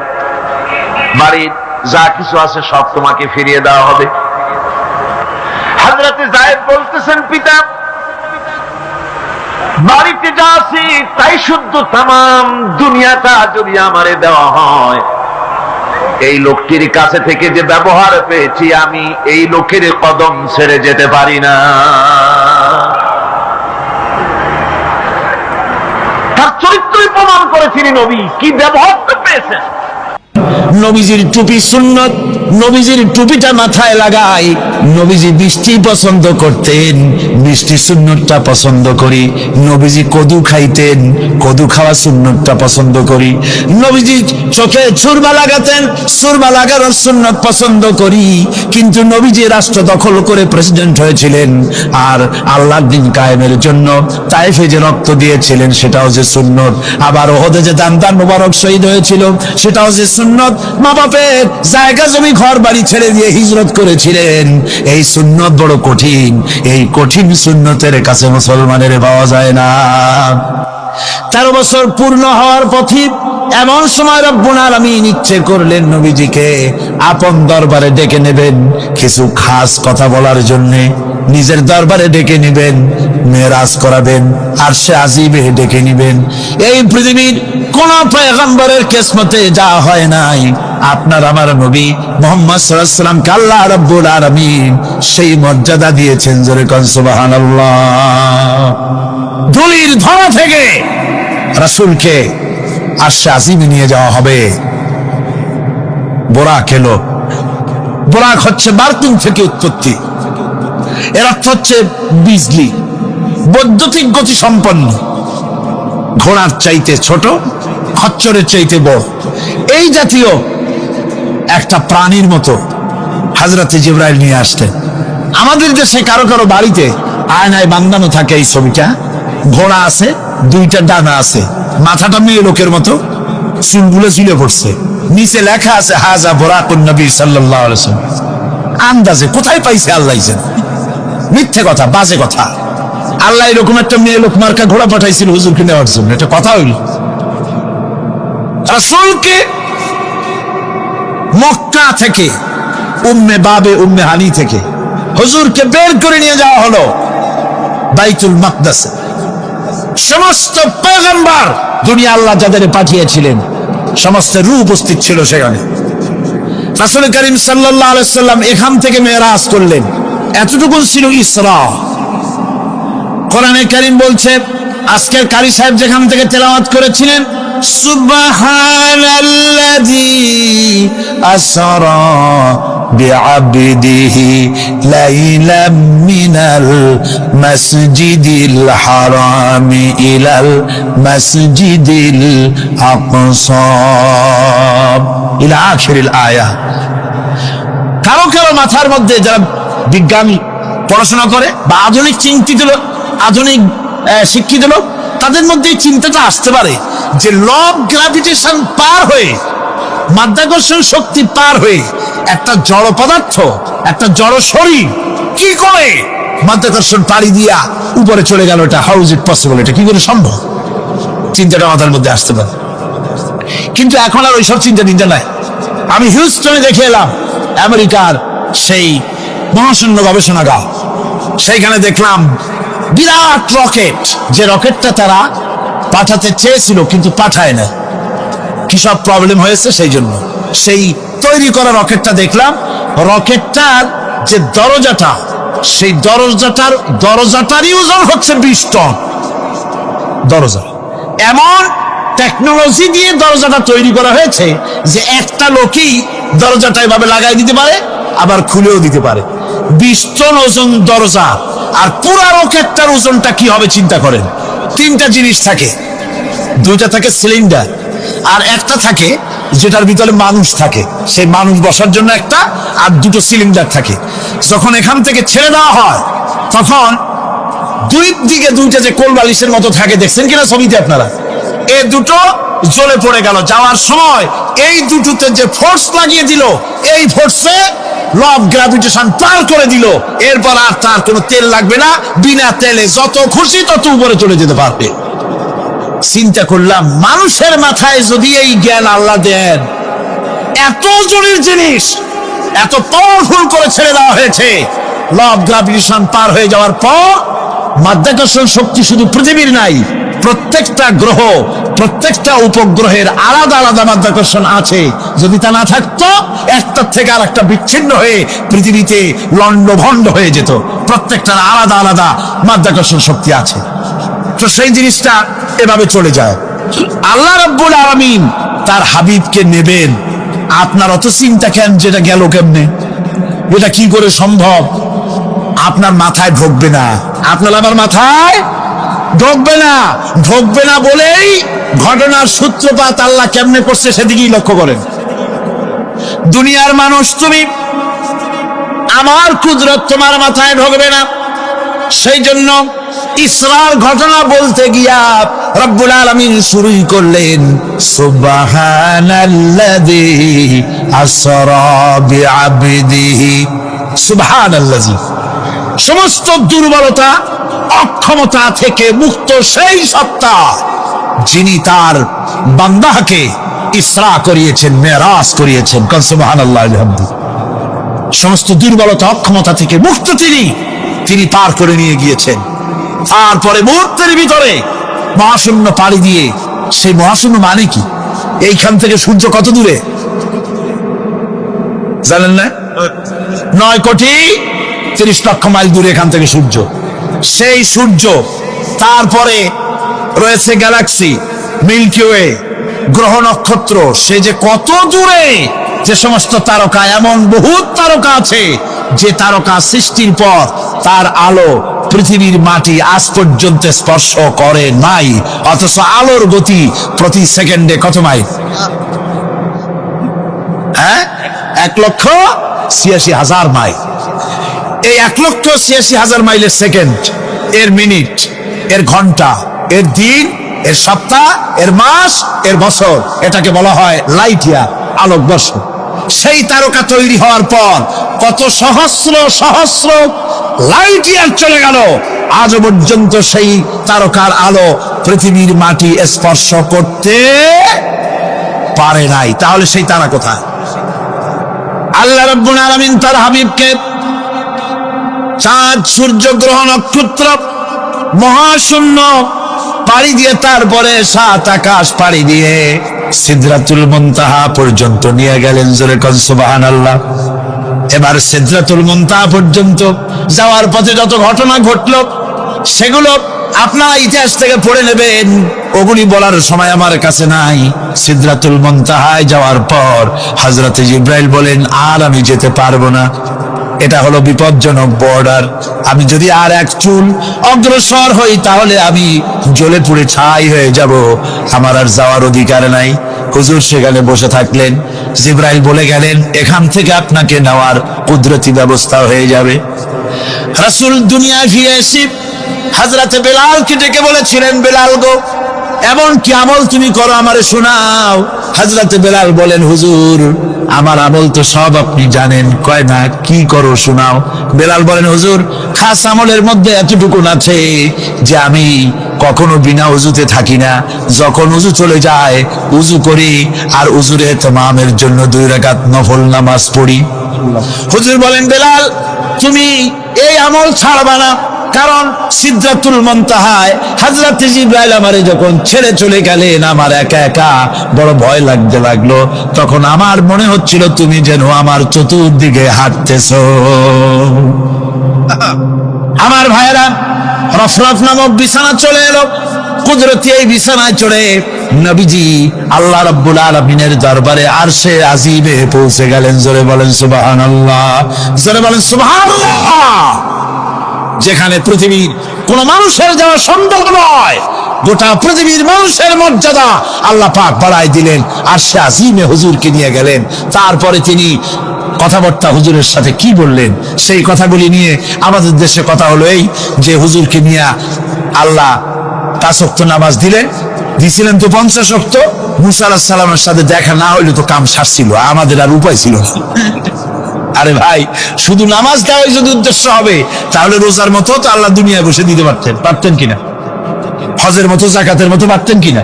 বাড়ির যা কিছু আছে সব তোমাকে ফিরিয়ে দেওয়া হবে। হযরতে যায়েদ বলতেছেন, পিতা, বাড়িতে যা আছে তাই শুদ্ধ, তামাম দুনিয়াটা যদি আমারে দেওয়া হয়, এই লোকটির কাছে থেকে যে ব্যবহার পেয়েছি, আমি এই লোকের কদম ছেড়ে যেতে পারি না। তার চরিত্রই প্রমাণ করে তিনি নবী, কি ব্যবহার পেয়েছেন। নবীজির টুপি সুন্নত, নবীজির টুপিটা মাথায় লাগায়। নবীজি মিষ্টি পছন্দ করতেন, মিষ্টি সুন্নতটা পছন্দ করি। নবীজি কদু খাইতেন, কদু খাওয়া সুন্নতটা পছন্দ করি। নবীজি চোখে সুরমা লাগাতেন, সুরমা লাগানোর সুন্নত পছন্দ করি। কিন্তু নবীজি রাষ্ট্র দখল করে প্রেসিডেন্ট হয়েছিলেন, আর আল্লাহর দ্বীন কায়েমের জন্য তায়েফে যে রক্ত দিয়েছিলেন, সেটাও যে সুন্নত। আবার ওহদে যে দান মুবারক শহীদ হয়েছিল, সেটাও যে সুন্নত। মা বাপের জায়গা জমি ঘর বাড়ি ছেড়ে দিয়ে হিজরত করেছিলেন। এই সুন্নত বড় কঠিন, এই কঠিন সুন্নতের কাছে মুসলমানের পাওয়া যায় না। 13 বছর পূর্ণ হওয়ার পথে এমন সময় রব্বুল আলামিন ইচ্ছে করলেন নবীজিকে আপন দরবারে ডেকে নেবেন, কিছু খাস কথা বলার জন্য নিজের দরবারে ডেকে নেবেন, মেরাজ করাবেন, আরশে আজিমে ডেকে নেবেন। এই পৃথিবীর কোন পয়গম্বরের কিসমতে যা হয় নাই, আপনার আমার নবী মুহাম্মদ সাল্লাল্লাহু আলাইহি ওয়াসাল্লামকে আল্লাহ রাব্বুল আলামিন সেই মর্যাদা দিয়েছেন। জোরে কোন সুবহানাল্লাহ। ধুলির ধরা থেকে রাসূলকে আরশে আজিমে নিয়ে যাওয়া হবে। বোরাক এলো। বোরাক হচ্ছে বারতুন থেকে উৎপত্তি। এর অর্থ হচ্ছে বিজলি, বৈদ্যুতিক গতি সম্পন্ন, ঘোড়ার চাইতে ছোট, খচ্চরের চাইতে বড়, এই জাতীয় একটা প্রাণীর মতো হযরতে জিবরাইল নিয়ে আসতেন। আমাদের দেশে কারো কারো বাড়িতে আয়নায় বাঁধানো থাকে এই ছবিটা। ঘোড়া আছে, দুইটা ডানা আছে, মাথাটা মেয়ে লোকের মতো, চুলগুলো ঝুলে পড়ছে, নিচে লেখা আছে হাজা বুরাকুন নবী সাল্লাল্লাহু আলাইহি ওয়াসাল্লাম। আন্দাজে কোথায় পাইছে আল্লাহ জানে, মিথ্যে কথা, বাজে কথা। আল্লাহ এরকম একটা মেয়ে লোক মার্কা ঘোড়া পাঠাইছিল হুজুরকে নেওয়ার জন্য, এটা কথা হইল? রাসূলকে মক্কা থেকে, উম্মে বাবে উম্মে হানি থেকে হুজুরকে বের করে নিয়ে যাওয়া হলো বাইতুল মাকদাসে। সমস্ত পয়গম্বর দুনিয়া আল্লাহ যাদের পাঠিয়েছিলেন সমস্ত রূহ উপস্থিত ছিল সেখানে। রাসূল করিম সাল্লাল্লাহু আলাইহি সাল্লাম এখান থেকে মেরাজ করলেন। এতটুকু ছিল ইসরা। কোরআনে কারীম বলছে, আজকের কারি সাহেব যেখান থেকে তেলাওয়াত করেছিলেন, সুবহানাল্লাযী আসরা বিআবদিহি লাইলাম মিনাল মাসজিদিল হারামি ইলাল মাসজিদিল আকসা ইলা আখিরিল আয়া। কারো কারো মাথার মধ্যে যারা বিজ্ঞান পড়াশোনা করে বা আধুনিক চিন্তিত লোক, আধুনিক শিক্ষিত লোক, তাদের মধ্যে এই চিন্তাটা আসতে পারে যে ল অফ গ্র্যাভিটেশন পার হয়ে, মাধ্যাকর্ষণ শক্তি পার হয়ে একটা জড় পদার্থ, একটা জড় শরীর কি করে মাধ্যাকর্ষণ পাড়ি দিয়া উপরে চলে গেল, এটা হাউ ইজ ইট পসিবল, এটা কি করে সম্ভব? চিন্তাটা মাথার মধ্যে আসতে পারে। কিন্তু এখন আর ওইসব চিন্তা নাই। আমি হিউস্টনে দেখে এলাম আমেরিকার সেই মহাশূন্য গবেষণাগার। সেইখানে দেখলাম বিরাট রকেট, যে রকেটটা তারা পাঠাতে চেয়েছিল কিন্তু পাঠায় না, কি সব প্রবলেম হয়েছে সেই জন্য। সেই তৈরি করা রকেটটা দেখলাম, রকেটটার যে দরজাটা, সেই দরজাটারই ওজন হচ্ছে 20 টন। দরজা এমন টেকনোলজি দিয়ে দরজাটা তৈরি করা হয়েছে যে একটা লোকই দরজাটা এভাবে লাগাই দিতে পারে, আবার খুলেও দিতে পারে। 20 টন ওজন দরজা। আর পুরো রকেটটার ওজনটা কি হবে চিন্তা করেন। 3টা জিনিস থাকে, 2টা থাকে সিলিন্ডার, আর একটা থাকে যেটার ভিতরে মানুষ থাকে, সেই মানুষ বসার জন্য একটা, আর 2টো সিলিন্ডার থাকে। যখন এখান থেকে ছেড়ে দেওয়া হয় তখন দুই দিকে 2টা যে কোল বালিশের মতো থাকে, দেখছেন কিনা ছবিতে আপনারা, এই দুটো জ্বলে পড়ে গেল। যাওয়ার সময় এই দুটোতে যে ফোর্স লাগিয়ে দিল, এই ফোর্সে ল অফ গ্র্যাভিটেশন পার করে দিল। এরপর আর তার কোনো তেল লাগবে না, বিনা তেলে যত খুশি তত উপরে চলে যেতে পারবে। চিন্তা করলাম, মানুষের মাথায় যদি এই জ্ঞান আল্লাহ দেন, এত জরুরি জিনিস এত পাওয়ারফুল করে ছেড়ে দেওয়া হয়েছে, ল অফ গ্র্যাভিটেশন পার হয়ে যাওয়ার পর মাধ্যাকর্ষণ শক্তি শুধু পৃথিবীর নাই, প্রত্যেকটা গ্রহ, প্রত্যেকটা উপগ্রহের আলাদা আলাদা মাধ্যাকর্ষণ আছে। যদি তা না থাকতো, একটার থেকে আর একটা বিচ্ছিন্ন হয়ে পৃথিবীতে লন্ডভন্ড হয়ে যেত। প্রত্যেকটার আলাদা আলাদা মাধ্যাকর্ষণ শক্তি আছে। তো সেই জিনিসটা এভাবে চলে যায়। আল্লাহ রাব্বুল আলামিন তার হাবিবকে নেবেন, আপনার অত চিন্তা কেন, যেটা গেল কেমনে, এটা কি করে সম্ভব, আপনার মাথায় ঢুকবে না। আপনার আমার মাথায় ঢুকবে না। ঢুকবে না বলেই ঘটনার সূত্রপাত আল্লাহ কেমনে করছে সেদিকেই লক্ষ্য করেন। দুনিয়ার মানুষ, তুমি আমার কুদরত তোমার মাথায় ঢুকবে না। সেই জন্য ইসরার ঘটনা বলতে গিয়া রব্বুল আলামিন শুরুই করলেন সুবহানাল্লাযী আসরা বিআবদিহি। সুবহানাল্লাযী, সমস্ত দুর্বলতা অক্ষমতা থেকে মুক্ত সেই সত্তা যিনি তার বান্দাকে ইসরা করিয়েছেন, মেরাজ করিয়েছেন। সুবহানাল্লাহ আলহামদুলিল্লাহ। সমস্ত দুর্বলতা অক্ষমতা থেকে মুক্ত তিনি পার করে নিয়ে গিয়েছেন। তারপরে মুহূর্তের ভিতরে মহাশূন্য পাড়ি দিয়ে, সেই মহাশূন্য মানে কি, এইখান থেকে সূর্য কত দূরে জানেন না? 9,30,00,000 মাইল দূরে এখান থেকে সূর্য। সেই সূর্য তারপরে রয়েছে গ্যালাক্সি, মিল্কি ওয়ে, গ্রহ নক্ষত্র, সে যে কত দূরে, যে সমস্ত তারকা, এমন বহুত তারকা আছে যে তারকা সৃষ্টির পর তার আলো পৃথিবীর মাটি আজ পর্যন্ত স্পর্শ করে নাই, অথচ আলোর গতি প্রতি সেকেন্ডে কত মাইল? হ্যাঁ, 1,86,000 মাইল। এই 1,86,000 মাইলের সেকেন্ড, এর মিনিট, এর ঘন্টা, এর দিন, এর সপ্তাহ, এর মাস, এর বছর, এটাকে বলা হয় লাইট ইয়ার, আলোকবর্ষ। সেই তারকা তৈরি হওয়ার পর কত সহস্র সহস্র লাইট ইয়ার চলে গেল, আজও পর্যন্ত সেই তারকার আলো পৃথিবীর মাটি স্পর্শ করতে পারে নাই। তাহলে সেই তারা কোথায়? আল্লাহ রাব্বুল আলামিন তার হাবিবকে চাঁদ, সূর্য, গ্রহ, নক্ষত্র, মহাশূন্য পাড়ি দিয়ে, তারপরে 7 আকাশ পাড়ি দিয়ে সিদরাতুল মুনতাহা পর্যন্ত নিয়ে গেলেন। জোরে কোন সুবহানাল্লাহ। এবার সিদরাতুল মুনতাহা পর্যন্ত যাওয়ার পথে যত ঘটনা ঘটলো সেগুলো আপনারা ইতিহাস থেকে পড়ে নেবেন, ওগুলি বলার সময় আমার কাছে নাই। সিদরাতুল মুনতাহায় যাওয়ার পর হযরত জিবরাইল বলেন, আর আমি যেতে পারবো না, এটা হলো বিপজ্জনক বর্ডার, আমি যদি আর এক চুল অগ্রসর হই তাহলে আমি জ্বলে পুড়ে ছাই হয়ে যাব, আমার আর যাওয়ার অধিকার নাই। হুজুর সেখানে বসে থাকলেন। জিবরাইল বলে গেলেন, এখান থেকে আপনাকে নেওয়ার কুদরতি ব্যবস্থা হয়ে যাবে। রাসূল দুনিয়ায় ফিরে এসে হযরতে বেলালকে ডেকে বলেছিলেন, বেলাল গো, এমন কি আমল তুমি করো আমারে শোনাও। হযরতে বেলাল বলেন, হুজুর আমার আমল তো সব আপনি জানেন। কয় না, কি করো শোনাও। বেলাল বলেন, হুজুর খাস আমলের মধ্যে এতটুকু আছে যে আমি কখনো বিনা উজুতে থাকি না, যখন উজু চলে যায় উজু করি, আর উজুর ইহতিমামের জন্য 2 রাকাত নফল নামাজ পড়ি। হুজুর বলেন, বেলাল তুমি এই আমল ছাড়বা না, কারণ সিদরাতুল মুনতাহায় হযরত জিবরাইল আমারে যখন ছেড়ে চলে গেলেন, আমার একা একা বড় ভয় লাগতে লাগলো। তখন আমার মনে হচ্ছিল তুমি যেন আমার চতুর্দিকে হাঁটতেছো। আমার ভাইয়েরা, রফরফ নামক বিছানা চলে এলো। কুদরতি এই বিছানায় চড়ে নবীজি আল্লাহ রাব্বুল আলামিনের দরবারে আরশে আজিমে পৌঁছে গেলেন। জোরে বলেন সুবহানাল্লাহ, জোরে বলেন সুবহানাল্লাহ। যেখানে পৃথিবীর কোন মানুষের যাওয়া সম্ভব নয়, গোটা পৃথিবীর মানুষের মর্যাদা আল্লাহ পাক বাড়াই দিলেন, আরশে আজিমে হুজুরকে নিয়ে গেলেন। তারপরে তিনি কথাবার্তা হুজুরের সাথে কি বললেন, সেই কথাগুলি নিয়ে আমাদের দেশে কথা হলো এই যে হুজুরকে নিয়ে আল্লাহ 5 ওয়াক্ত নামাজ দিছিলেন তো 50 ওয়াক্ত। মুসা আলাইহিস সালামের সাথে দেখা না হইলে তো কাম সারছিল, আমাদের আর উপায় ছিল না। আরে ভাই, শুধু নামাজ দেওয়াই যদি উদ্দেশ্য হবে তাহলে রোজার মতো তো আল্লাহ দুনিয়ায় বসে দিতে পারতেন কিনা, হজের মতো, যাকাতের মতো পারতেন কিনা।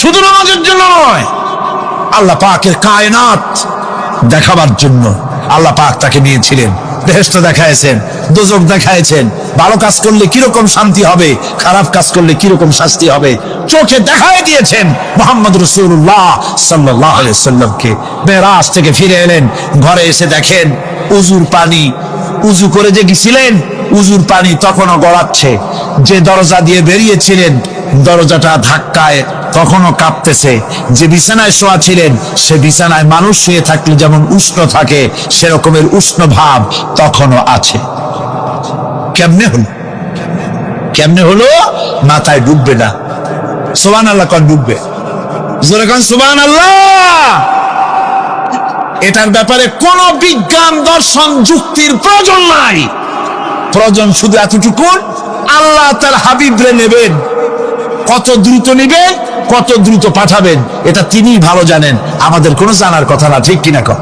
শুধু নামাজের জন্য নয়, আল্লাহ পাকের কায়নাত দেখাবার জন্য আল্লাহ পাক তাকে নিয়েছিলেন। বেহেশত দেখাইছেন, দোজখ দেখাইছেন, ভালো কাজ করলে কিরকম শান্তি হবে, খারাপ কাজ করলে কিরকম শাস্তি হবে, চোখে দেখাই দিয়েছেন মুহাম্মদ রাসূলুল্লাহ সাল্লাল্লাহু আলাইহি ওয়াসাল্লামকে। মেরাজ থেকে ফিরে এলেন, ঘরে এসে দেখেন উজুর পানি, উজু করে যে গেছিলেন উজুর পানি তখনও গড়াচ্ছে। যে দরজা দিয়ে বেরিয়েছিলেন দরজাটা ধাক্কায় তখনও কাঁপতেছে। যে বিছানায় শোয়া ছিলেন সে বিছানায় মানুষ শুয়ে থাকলে যেমন উষ্ণ থাকে সেরকমের উষ্ণ ভাব তখনও আছে। কেমনে হলো? কেমনে হলো? মাথায় ঢুকবে না। সুবহানাল্লাহ কোন ঢুকবে? জোরে কোন সুবহানাল্লাহ। এটার ব্যাপারে কোন বিজ্ঞান, দর্শন, যুক্তির প্রয়োজন নাই। প্রয়োজন শুধু এতটুকু, আল্লাহ তার হাবিবরে নেবেন, কত দ্রুত নেবেন, কত দ্রুত পাঠাবেন, এটা তিনিই ভালো জানেন, আমাদের কোনো জানার কথা না। ঠিক কিনা কর?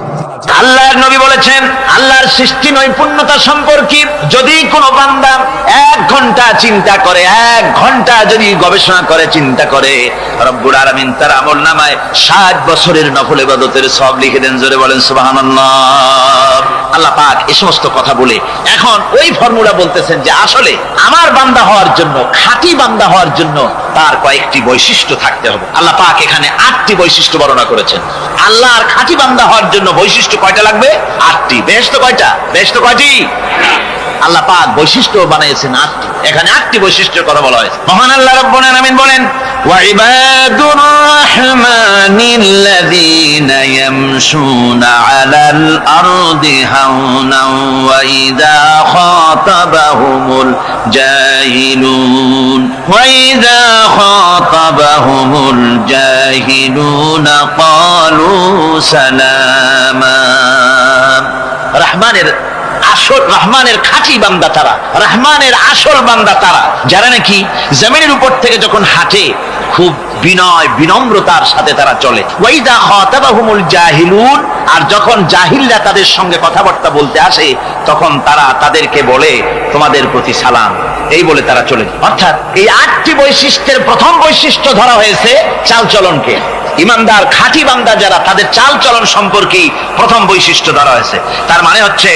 আল্লাহর নবী বলেছেন, আল্লাহর সৃষ্টি নৈপুণ্যতা সম্পর্কে যদি কোনো বান্দা 1 ঘন্টা চিন্তা করে, 1 ঘন্টা যদি গবেষণা করে, চিন্তা করে, রব্বুল আলামিন তার আমলনামায় 60 বছরের নফল ইবাদতের সওয়াব লিখে দেন। জোরে বলেন সুবহানাল্লাহ। আল্লাহ পাক এই সমস্ত কথা বলে এখন ওই ফর্মুলা বলতেছেন যে আসলে আমার বান্দা হওয়ার জন্য, খাঁটি বান্দা হওয়ার জন্য তার কয়েকটি বৈশিষ্ট্য থাকতে হবে। আল্লাহ পাক এখানে 8টি বৈশিষ্ট্য বর্ণনা করেছেন। আল্লাহর খাঁটি বান্দা হওয়ার জন্য বৈশিষ্ট্য কয়টা লাগবে? 8টি। বেহেশত কয়টা? বেহেশত কয়টি? আল্লাহ পাক বৈশিষ্ট্য বানিয়েছেন 8টি। এখানে 8টি বৈশিষ্ট্যের কথা বলা হয়েছে। মহান আল্লাহ রাব্বুল আলামিন বলেন, ওয়াইবাদুর রাহমানিল্লাযীনা ইয়ামশুনা আলাল আরদি হাওনাও ওয়া ইযা খাতাবাহুমুল জাহিলুন ক্বালু সালামা। রহমানের খাঁটি বান্দা তারা, রহমানের আসল বান্দা তারা, যারা নাকি জমিনের উপর থেকে যখন হাঁটে খুব বিনয় বিনম্রতার সাথে তারা চলে। ওয়াইদা খাতাবাহুমুল জাহিলুন, আর যখন জাহিলরা তাদের সঙ্গে কথাবার্তা বলতে আসে তখন তারা তাদেরকে বলে তোমাদের প্রতি সালাম, এই বলে তারা চলে যায়। অর্থাৎ এই 8টি বৈশিষ্ট্যের প্রথম বৈশিষ্ট্য ধরা হয়েছে চালচলনকে। ইমানদার খাঁটি বান্দা যারা, তাদের চালচলন সম্পর্কে প্রথম বৈশিষ্ট্য ধরা হয়েছে। তার মানে হচ্ছে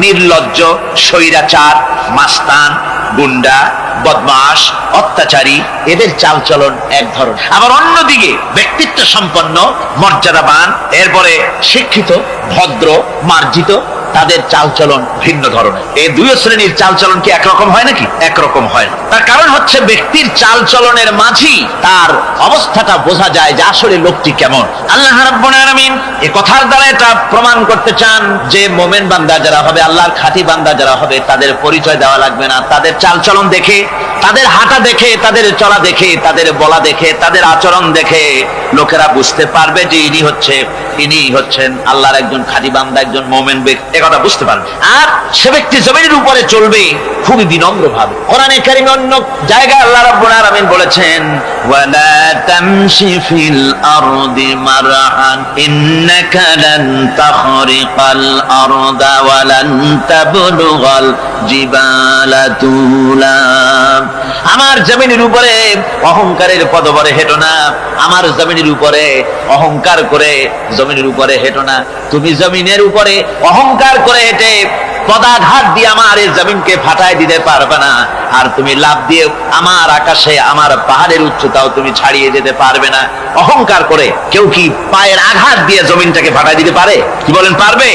নির্লজ্জ, স্বৈরাচার, মাস্তান, গুন্ডা, বদমাশ, অত্যাচারী, এদের চালচলন এক ধরনের। আবার অন্যদিকে ব্যক্তিত্ব সম্পন্ন, মর্যাদাবান, এরপরে শিক্ষিত, ভদ্র, মার্জিত, তাদের চালচলন ভিন্ন ধরনের। এই দুই শ্রেণীর চালচলন কি একরকম হয় নাকি? একরকম হয় না। তার কারণ হচ্ছে ব্যক্তির চালচলনের মাঝেই তার অবস্থাটা বোঝা যায় যে আসলে লোকটি কেমন। আল্লাহ রাব্বুল আলামিন এই কথার দ্বারা এটা প্রমাণ করতে চান যে মোমেন বান্দা যারা হবে, আল্লাহর খাঁটি বান্দা যারা হবে, তাদের পরিচয় দেওয়া লাগবে না। তাদের চালচলন দেখে, তাদের হাঁটা দেখে, তাদের চলা দেখে, তাদের বলা দেখে, তাদের আচরণ দেখে লোকেরা বুঝতে পারবে যে ইনি হচ্ছেন আল্লাহর একজন খাঁটি বান্দা, একজন মোমেন ব্যক্তি, কথা বুঝতে পারবে। আর সে ব্যক্তি জমিনের উপরে চলবে খুবই বিনম্র ভাবে। কোরআনে কারীমে অন্য জায়গায় আল্লাহ রাব্বুল আলামিন বলেছেন, ওয়ালা তামশি ফিল আরদি মারহান ইন্নাকা লান তাখরিকাল আরদা ওয়া লান তাবলুগাল জিবালা তুলা। আমার জমিনের উপরে অহংকারের পদবরে হেঁটো না, আমার জমিনের উপরে অহংকার করে জমিনের উপরে হেঁটো না। তুমি জমিনের উপরে অহংকার করে হেঁটে পদাঘাত দিয়ে আমার এই জমিনকে ফাটায় দিতে পারবে না, আর তুমি লাফ দিয়ে আমার আকাশে, আমার পাহাড়ের উচ্চতাও তুমি ছাড়িয়ে যেতে পারবে না। অহংকার করে কেউ কি পায়ের আঘাত দিয়ে জমিনটাকে ফাটায় দিতে পারে? কি বলেন, পারবে?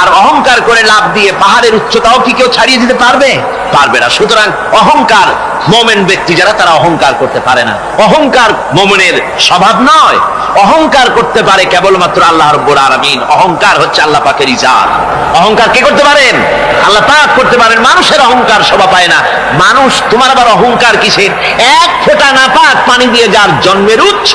আর অহংকার করে লাফ দিয়ে পাহাড়ের উচ্চতাও কি কেউ ছাড়িয়ে দিতে পারবে? পারবে না। সুতরাং অহংকার, মোমেন ব্যক্তি যারা, তারা অহংকার করতে পারে না। অহংকার মোমেনের স্বভাব নয়। অহংকার করতে পারে কেবলমাত্র আল্লাহ রাব্বুল আলামিন। অহংকার হচ্ছে আল্লাহ পাকের ইজাত। অহংকার কে করতে পারেন? আল্লাহ পাক করতে পারেন। মানুষের অহংকার শোভা পায় না। মানুষ, তোমার আবার অহংকার কিসের? এক ফোঁটা নাপাক পানি দিয়ে যার জন্মের উৎস,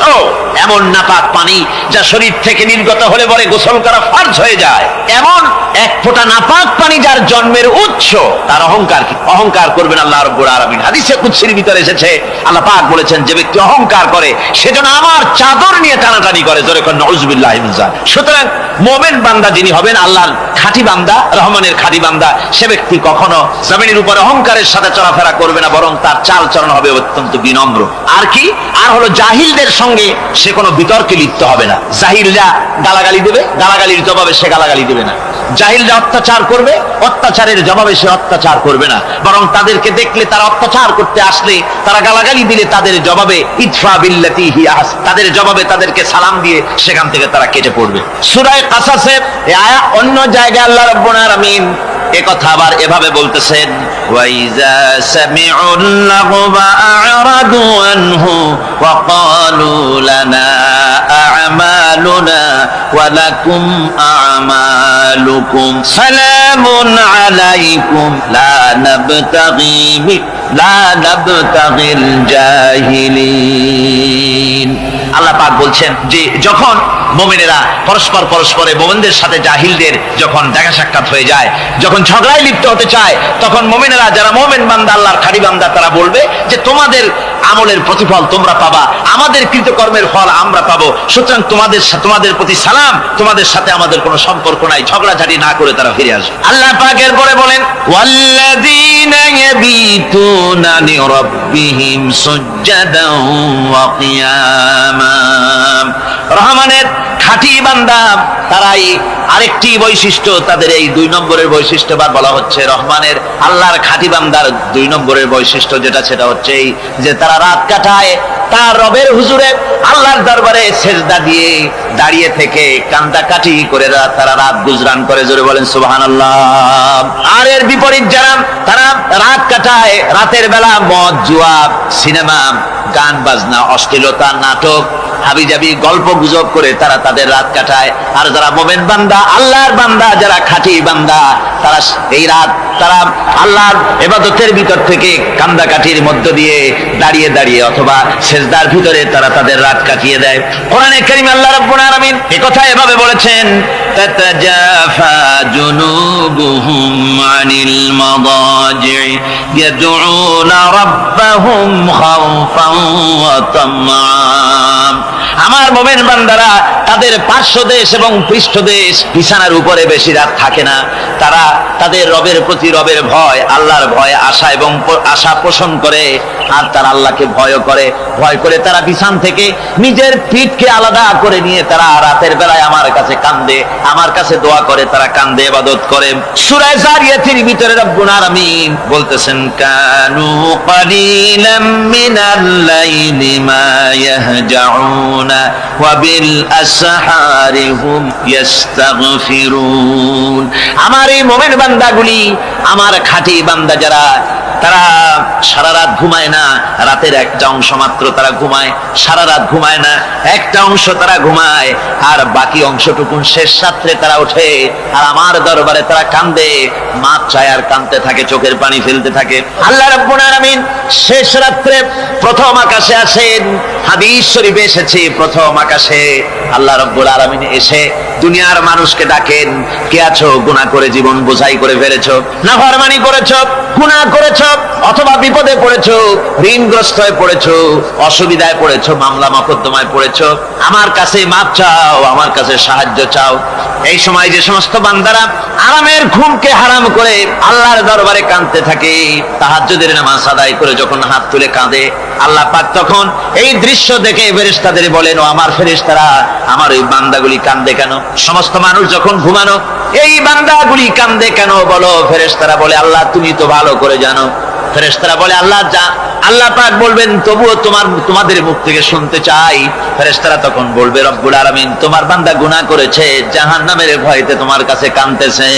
এমন নাপাক পানি যা শরীর থেকে নির্গত হলে পরে গোসল করা ফরজ হয়ে যায়, এমন এক ফোঁটা নাপাক পানি যার জন্মের উৎস, তার অহংকার কি? অহংকার করবেন আল্লাহ রাব্বুল আলামিন। হাদিসে কুদসির ভিতরে এসেছে, আল্লাহ পাক বলেছেন, যে ব্যক্তি অহংকার করে সেজন্য আমার চাদর নিয়ে টানাটানি করে। জোরে কোন নাউযুবিল্লাহি মিন যালিক। সুতরাং মোমেন বান্দা যিনি হবেন, আল্লাহর খাঁটি বান্দা, রহমানের খাঁটি বান্দা, সে ব্যক্তি কখনো জমিনের উপরে অহংকারের সাথে চলাফেরা করবে না, বরং তার চালচলন হবে অত্যন্ত বিনম্র। আর কি? আর হলো জাহিলদের সঙ্গে সে কোনো বিতর্কে লিপ্ত হবে না। জাহিলরা গালাগালি দেবে, গালাগালির জবাবে সে গালাগালি দেবে না। জাহিলরা অত্যাচার করবে, অত্যাচারের জবাবে সে অত্যাচার করবে না, বরং তাদেরকে দেখলে, তারা অত্যাচার করতে আসলে, তারা গালাগালি দিলে তাদের জবাবে ইদফা বিল্লাতি হিয়া আহসান, তাদের জবাবে তাদেরকে সালাম দিয়ে সেখান থেকে তারা কেটে পড়বে। সূরা কাসাসের এই আয়াত অন্য জায়গায় আল্লাহ রাব্বুল আলামিন একথা আবার এভাবে বলতেছেন, ওয়াইজা সামিউল লাগবা আ'রাদু আনহু ওয়া ক্বালু লানা আ'মালুনা ওয়া লাকুম আ'মালুকুম সালামুন আলাইকুম লা নাবতাগিল জাহিলিন। আল্লাহ পাক বলছেন যে যখন মুমিনেরা পরস্পরে মুমিনদের সাথে জাহিলদের যখন দেখা সাক্ষাৎ হয়ে যায়, যখন ঝগড়ায় লিপ্ত হতে চায়, তখন মুমিনেরা, যারা মুমিন বান্দা, আল্লাহর খাঁটি বান্দা, তারা বলবে যে তোমাদের আমলের প্রতিফল তোমরা পাবা, আমাদের কৃতকর্মের ফল আমরা পাবো। সুতরাং তোমাদের প্রতি সালাম, তোমাদের সাথে আমাদের কোনো সম্পর্ক নাই। ঝগড়াঝাটি না করে তারা ফিরে আসবে। আল্লাহ পাক এরপরে বলেন, ওয়াল্লাযীনা ইয়াবিতুনা লিরাব্বিহিম সুজদান ওয়া কিয়ামা। রহমানের খাঁটি বান্দা তারাই আরেকটি বৈশিষ্ট্য, তাদের এই 2 নম্বরের বৈশিষ্ট্য বার বলা হচ্ছে। রহমানের, আল্লাহর খাঁটি বান্দার 2 নম্বরের বৈশিষ্ট্য যেটা, সেটা হচ্ছে এই যে তারা রাত কাটায় তার রবের হুজুরে আল্লাহর দরবারে সেজদা দিয়ে দাঁড়িয়ে থেকে কান্দাকাটি করে তারা রাত গুজরান করে, জোরে বলেন সুবহানাল্লাহ। আর এর বিপরীত যারা, তারা রাত কাটায়, রাতের বেলা মদ, জুয়া, সিনেমা, গান বাজনা, অশ্লীলতা, নাটক, হাবিজাবি গল্প গুজব করে তারা তাদের রাত কাটায়। আর যারা মোমেন বান্দা, আল্লাহর বান্দা, যারা খাঁটি বান্দা, তারা এই রাত তারা আল্লাহর ইবাদতের ভিতর থেকে কান্দাকাটির মধ্য দিয়ে দাঁড়িয়ে দাঁড়িয়ে অথবা সেজদার ভিতরে তারা তাদের রাত কাটিয়ে দেয়। কোরআনে কারীমে আল্লাহ রাব্বুল আলামিন এই কথা এভাবে বলেছেন, তাতাজাফা জুনুবুহুম আনিল মাদাজি ইয়াদউনা রাব্বাহুম খাওফান ওয়া তামআন। আমার মুমিন বান্দারা তাদের পার্শ্বদেশ এবং পৃষ্ঠদেশ বিছানার উপরে বেশি রাত থাকে না। তারা তাদের রবের প্রতি রবের ভয়, আল্লাহর ভয়, আশা এবং আশা পোষণ করে। আর তারা আল্লাহকে ভয় করে তারা বিছান থেকে নিজের পিঠকে আলাদা করে নিয়ে তারা রাতের বেলায় আমার কাছে কান্দে, আমার কাছে দোয়া করে, তারা কান্দে, ইবাদত করে। সূরা যারিয়াতের ভিতরে রব্বুল আলামিন বলতেছেন, কানু ক্বালিলাম মিনাল লাইলি মা ইয়াহজাউনা ওয়া বিল আসহারি হুম ইস্তাগফিরুন। আমার এই মুমিন বান্দাগুলি, আমার খাঁটি বান্দা যারা, তারা সারা রাত ঘুমায় না, রাতের একটা অংশ মাত্র তারা ঘুমায়, সারা রাত ঘুমায় না, একটা অংশ তারা ঘুমায়, আর বাকি অংশটুকু শেষ রাত্রে তারা ওঠে আর আমার দরবারে তারা কান্দে, মাপ চায় আর কাঁদতে থাকে, চোখের পানি ফেলতে থাকে। আল্লাহ রাব্বুল আলামিন শেষ রাত্রে প্রথম আকাশে আসেন। হাদিস শরীফে এসেছে, প্রথম আকাশে আল্লাহ রাব্বুল আলামিন এসে দুনিয়ার মানুষকে ডাকেন, কে আছো? গুনাহ করে জীবন বোঝাই করে ফেলেছো, নাফরমানি করেছো, গুনাহ করেছো, অথবা বিপদে পড়েছো, ঋণগ্রস্ত হয়ে পড়েছো, অসুবিধায় পড়েছো, মামলা মোকদ্দমায় পড়েছো, আমার কাছে মাপ চাও, আমার কাছে সাহায্য চাও। এই সময় যে সমস্ত বান্দারা আরামের ঘুমকে হারাম করে আল্লাহর দরবারে কাঁদতে থাকে, তাহাজ্জুদের নামাজ আদায় করে যখন হাত তুলে কাঁদে, আল্লাহ পাক তখন এই দৃশ্য দেখে ফেরেশতাদের বলেন, ও আমার ফেরেশতারা, আমার ওই বান্দাগুলি কাঁদে কেন? সমস্ত মানুষ যখন ঘুমানো, এই বান্দাগুলি কাঁদে কেন বলো? ফেরেশতারা বলে, আল্লাহ তুমি তো ভালো করে জানো। ফেরেশতারা বলে, আল্লাহ পাক বলবেন, তবুও তোমাদের মুখ থেকে শুনতে চাই। ফেরেশতারা তখন বলবে, রব্বুল আলামিন তোমার বান্দা গুনাহ করেছে, জাহান্নামের ভয়তে তোমার কাছে কাঁদতেছে,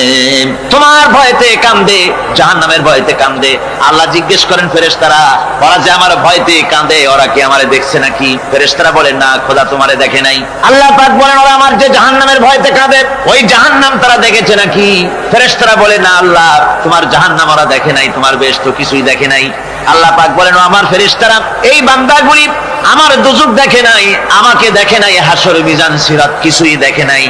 তোমার ভয়তে কাঁদে, জাহান্নামের ভয়তে কাঁদে। আল্লাহ জিজ্ঞেস করেন, ফেরেশতারা, ওরা যে আমার ভয়তে কাঁদে, ওরা কি আমারে দেখছে নাকি? ফেরেশতারা বলেন, না, খোদা তোমারে দেখে নাই। আল্লাহ পাক বলেন, ওরা আমার যে জাহান্নামের ভয়তে কাঁদে, ওই জাহান্নাম তারা দেখেছে নাকি? ফেরেশতারা বলে, না আল্লাহ, তোমার জাহান্নাম ওরা দেখে নাই, তোমার বেশ তো কিছুই দেখে নাই। আল্লাহ পাক বলেন, ও আমার ফেরেশতারা, এই বান্দাগুলি আমার দুজক দেখে নাই, আমাকে দেখে নাই, হাসর মিজান সিরাত কিছুই দেখে নাই,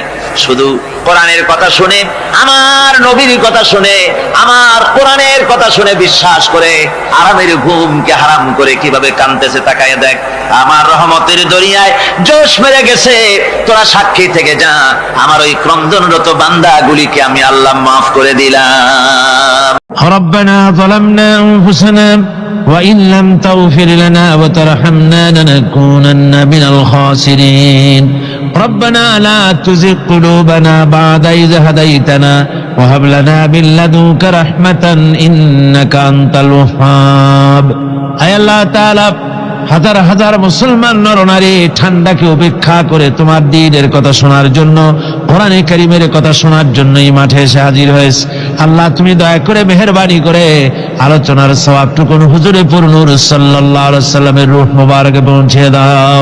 শুধু কোরআনের কথা শুনে, আমার নবীর কথা শুনে, আমার কোরআনের কথা শুনে বিশ্বাস করে আরামের ঘুমকে হারাম করে কিভাবে কাঁদতেছে তাকায় দেখ। আমার রহমতের দরিয়ায় জোশ মেরে গেছে, তোরা সাক্ষী থেকে যা, আমার ওই ক্রন্দনরত বান্দাগুলিকে আমি আল্লাহ মাফ করে দিলাম। ربنا ظلمنا أنفسنا وإن لم تغفر لنا وترحمنا لنكونن من الخاسرين ربنا لا تزغ قلوبنا بعد إذ هديتنا وهب لنا من لدنك رحمة إنك أنت الوهاب। أي الله تعالى, হাজার হাজার মুসলমান নরনারী ঠান্ডাকে উপেক্ষা করে তোমার দ্বীনের কথা শোনার জন্য, কোরআনে কারীমের কথা শোনার জন্য এই মাঠে এসে হাজির হয়েছে। আল্লাহ তুমি দয়া করে মেহেরবানি করে আলোচনার সওয়াবটুকু হুজুরে পুরনূর সাল্লাল্লাহু আলাইহি ওয়াসাল্লামের রূহ মুবারকে পৌঁছে দাও।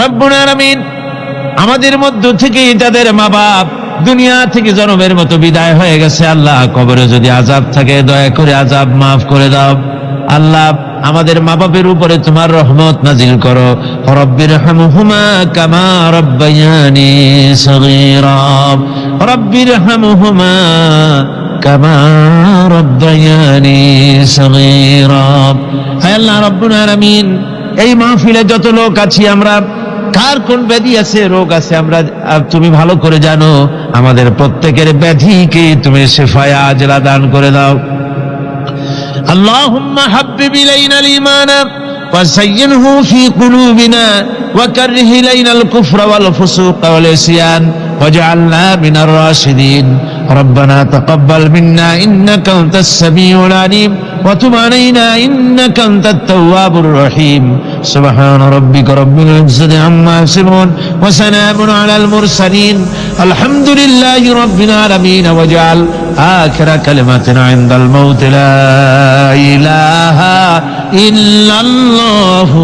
রব্বুল আলামিন, আমাদের মধ্য থেকে যাদের মা বাপ দুনিয়া থেকে জনমের মতো বিদায় হয়ে গেছে, আল্লাহ কবরে যদি আযাব থাকে দয়া করে আযাব মাফ করে দাও। আল্লাহ আমাদের মা বাপের উপরে তোমার রহমত নাজিল করো। রব্বিরহামহুমা কামা রব্বায়ানি সগীরা, রব্বিরহামহুমা কামা রব্বায়ানি সগীরা। হে আল্লাহ রব্বুল আলামিন, এই মাহফিলে যত লোক আছি আমরা, কার কোন ব্যাধি আছে, রোগ আছে, আমরা তুমি ভালো করে জানো। আমাদের প্রত্যেকের ব্যাধিকে তুমি শিফায়ে আজলা দান করে দাও। اللهم حبب إلينا الإيمان وزينه في قلوبنا وكره إلينا الكفر والفسوق والعصيان واجعلنا من الراشدين ربنا تقبل منا إنك أنت السميع العليم وتب علينا إنك أنت التواب الرحيم সুবহান রাব্বিকা রাব্বিল ইজ্জাতি আম্মা ইয়াসিফুন ওয়া সালামুন আলাল মুরসালিন আলহামদুলিল্লাহি রাব্বিল আলামিন ওয়াজআল আখিরা কালিমাতিনা ইনদাল মাউত লা ইলাহা ইল্লাল্লাহু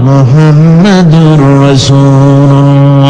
মুহাম্মাদুর রাসূলুল্লাহ।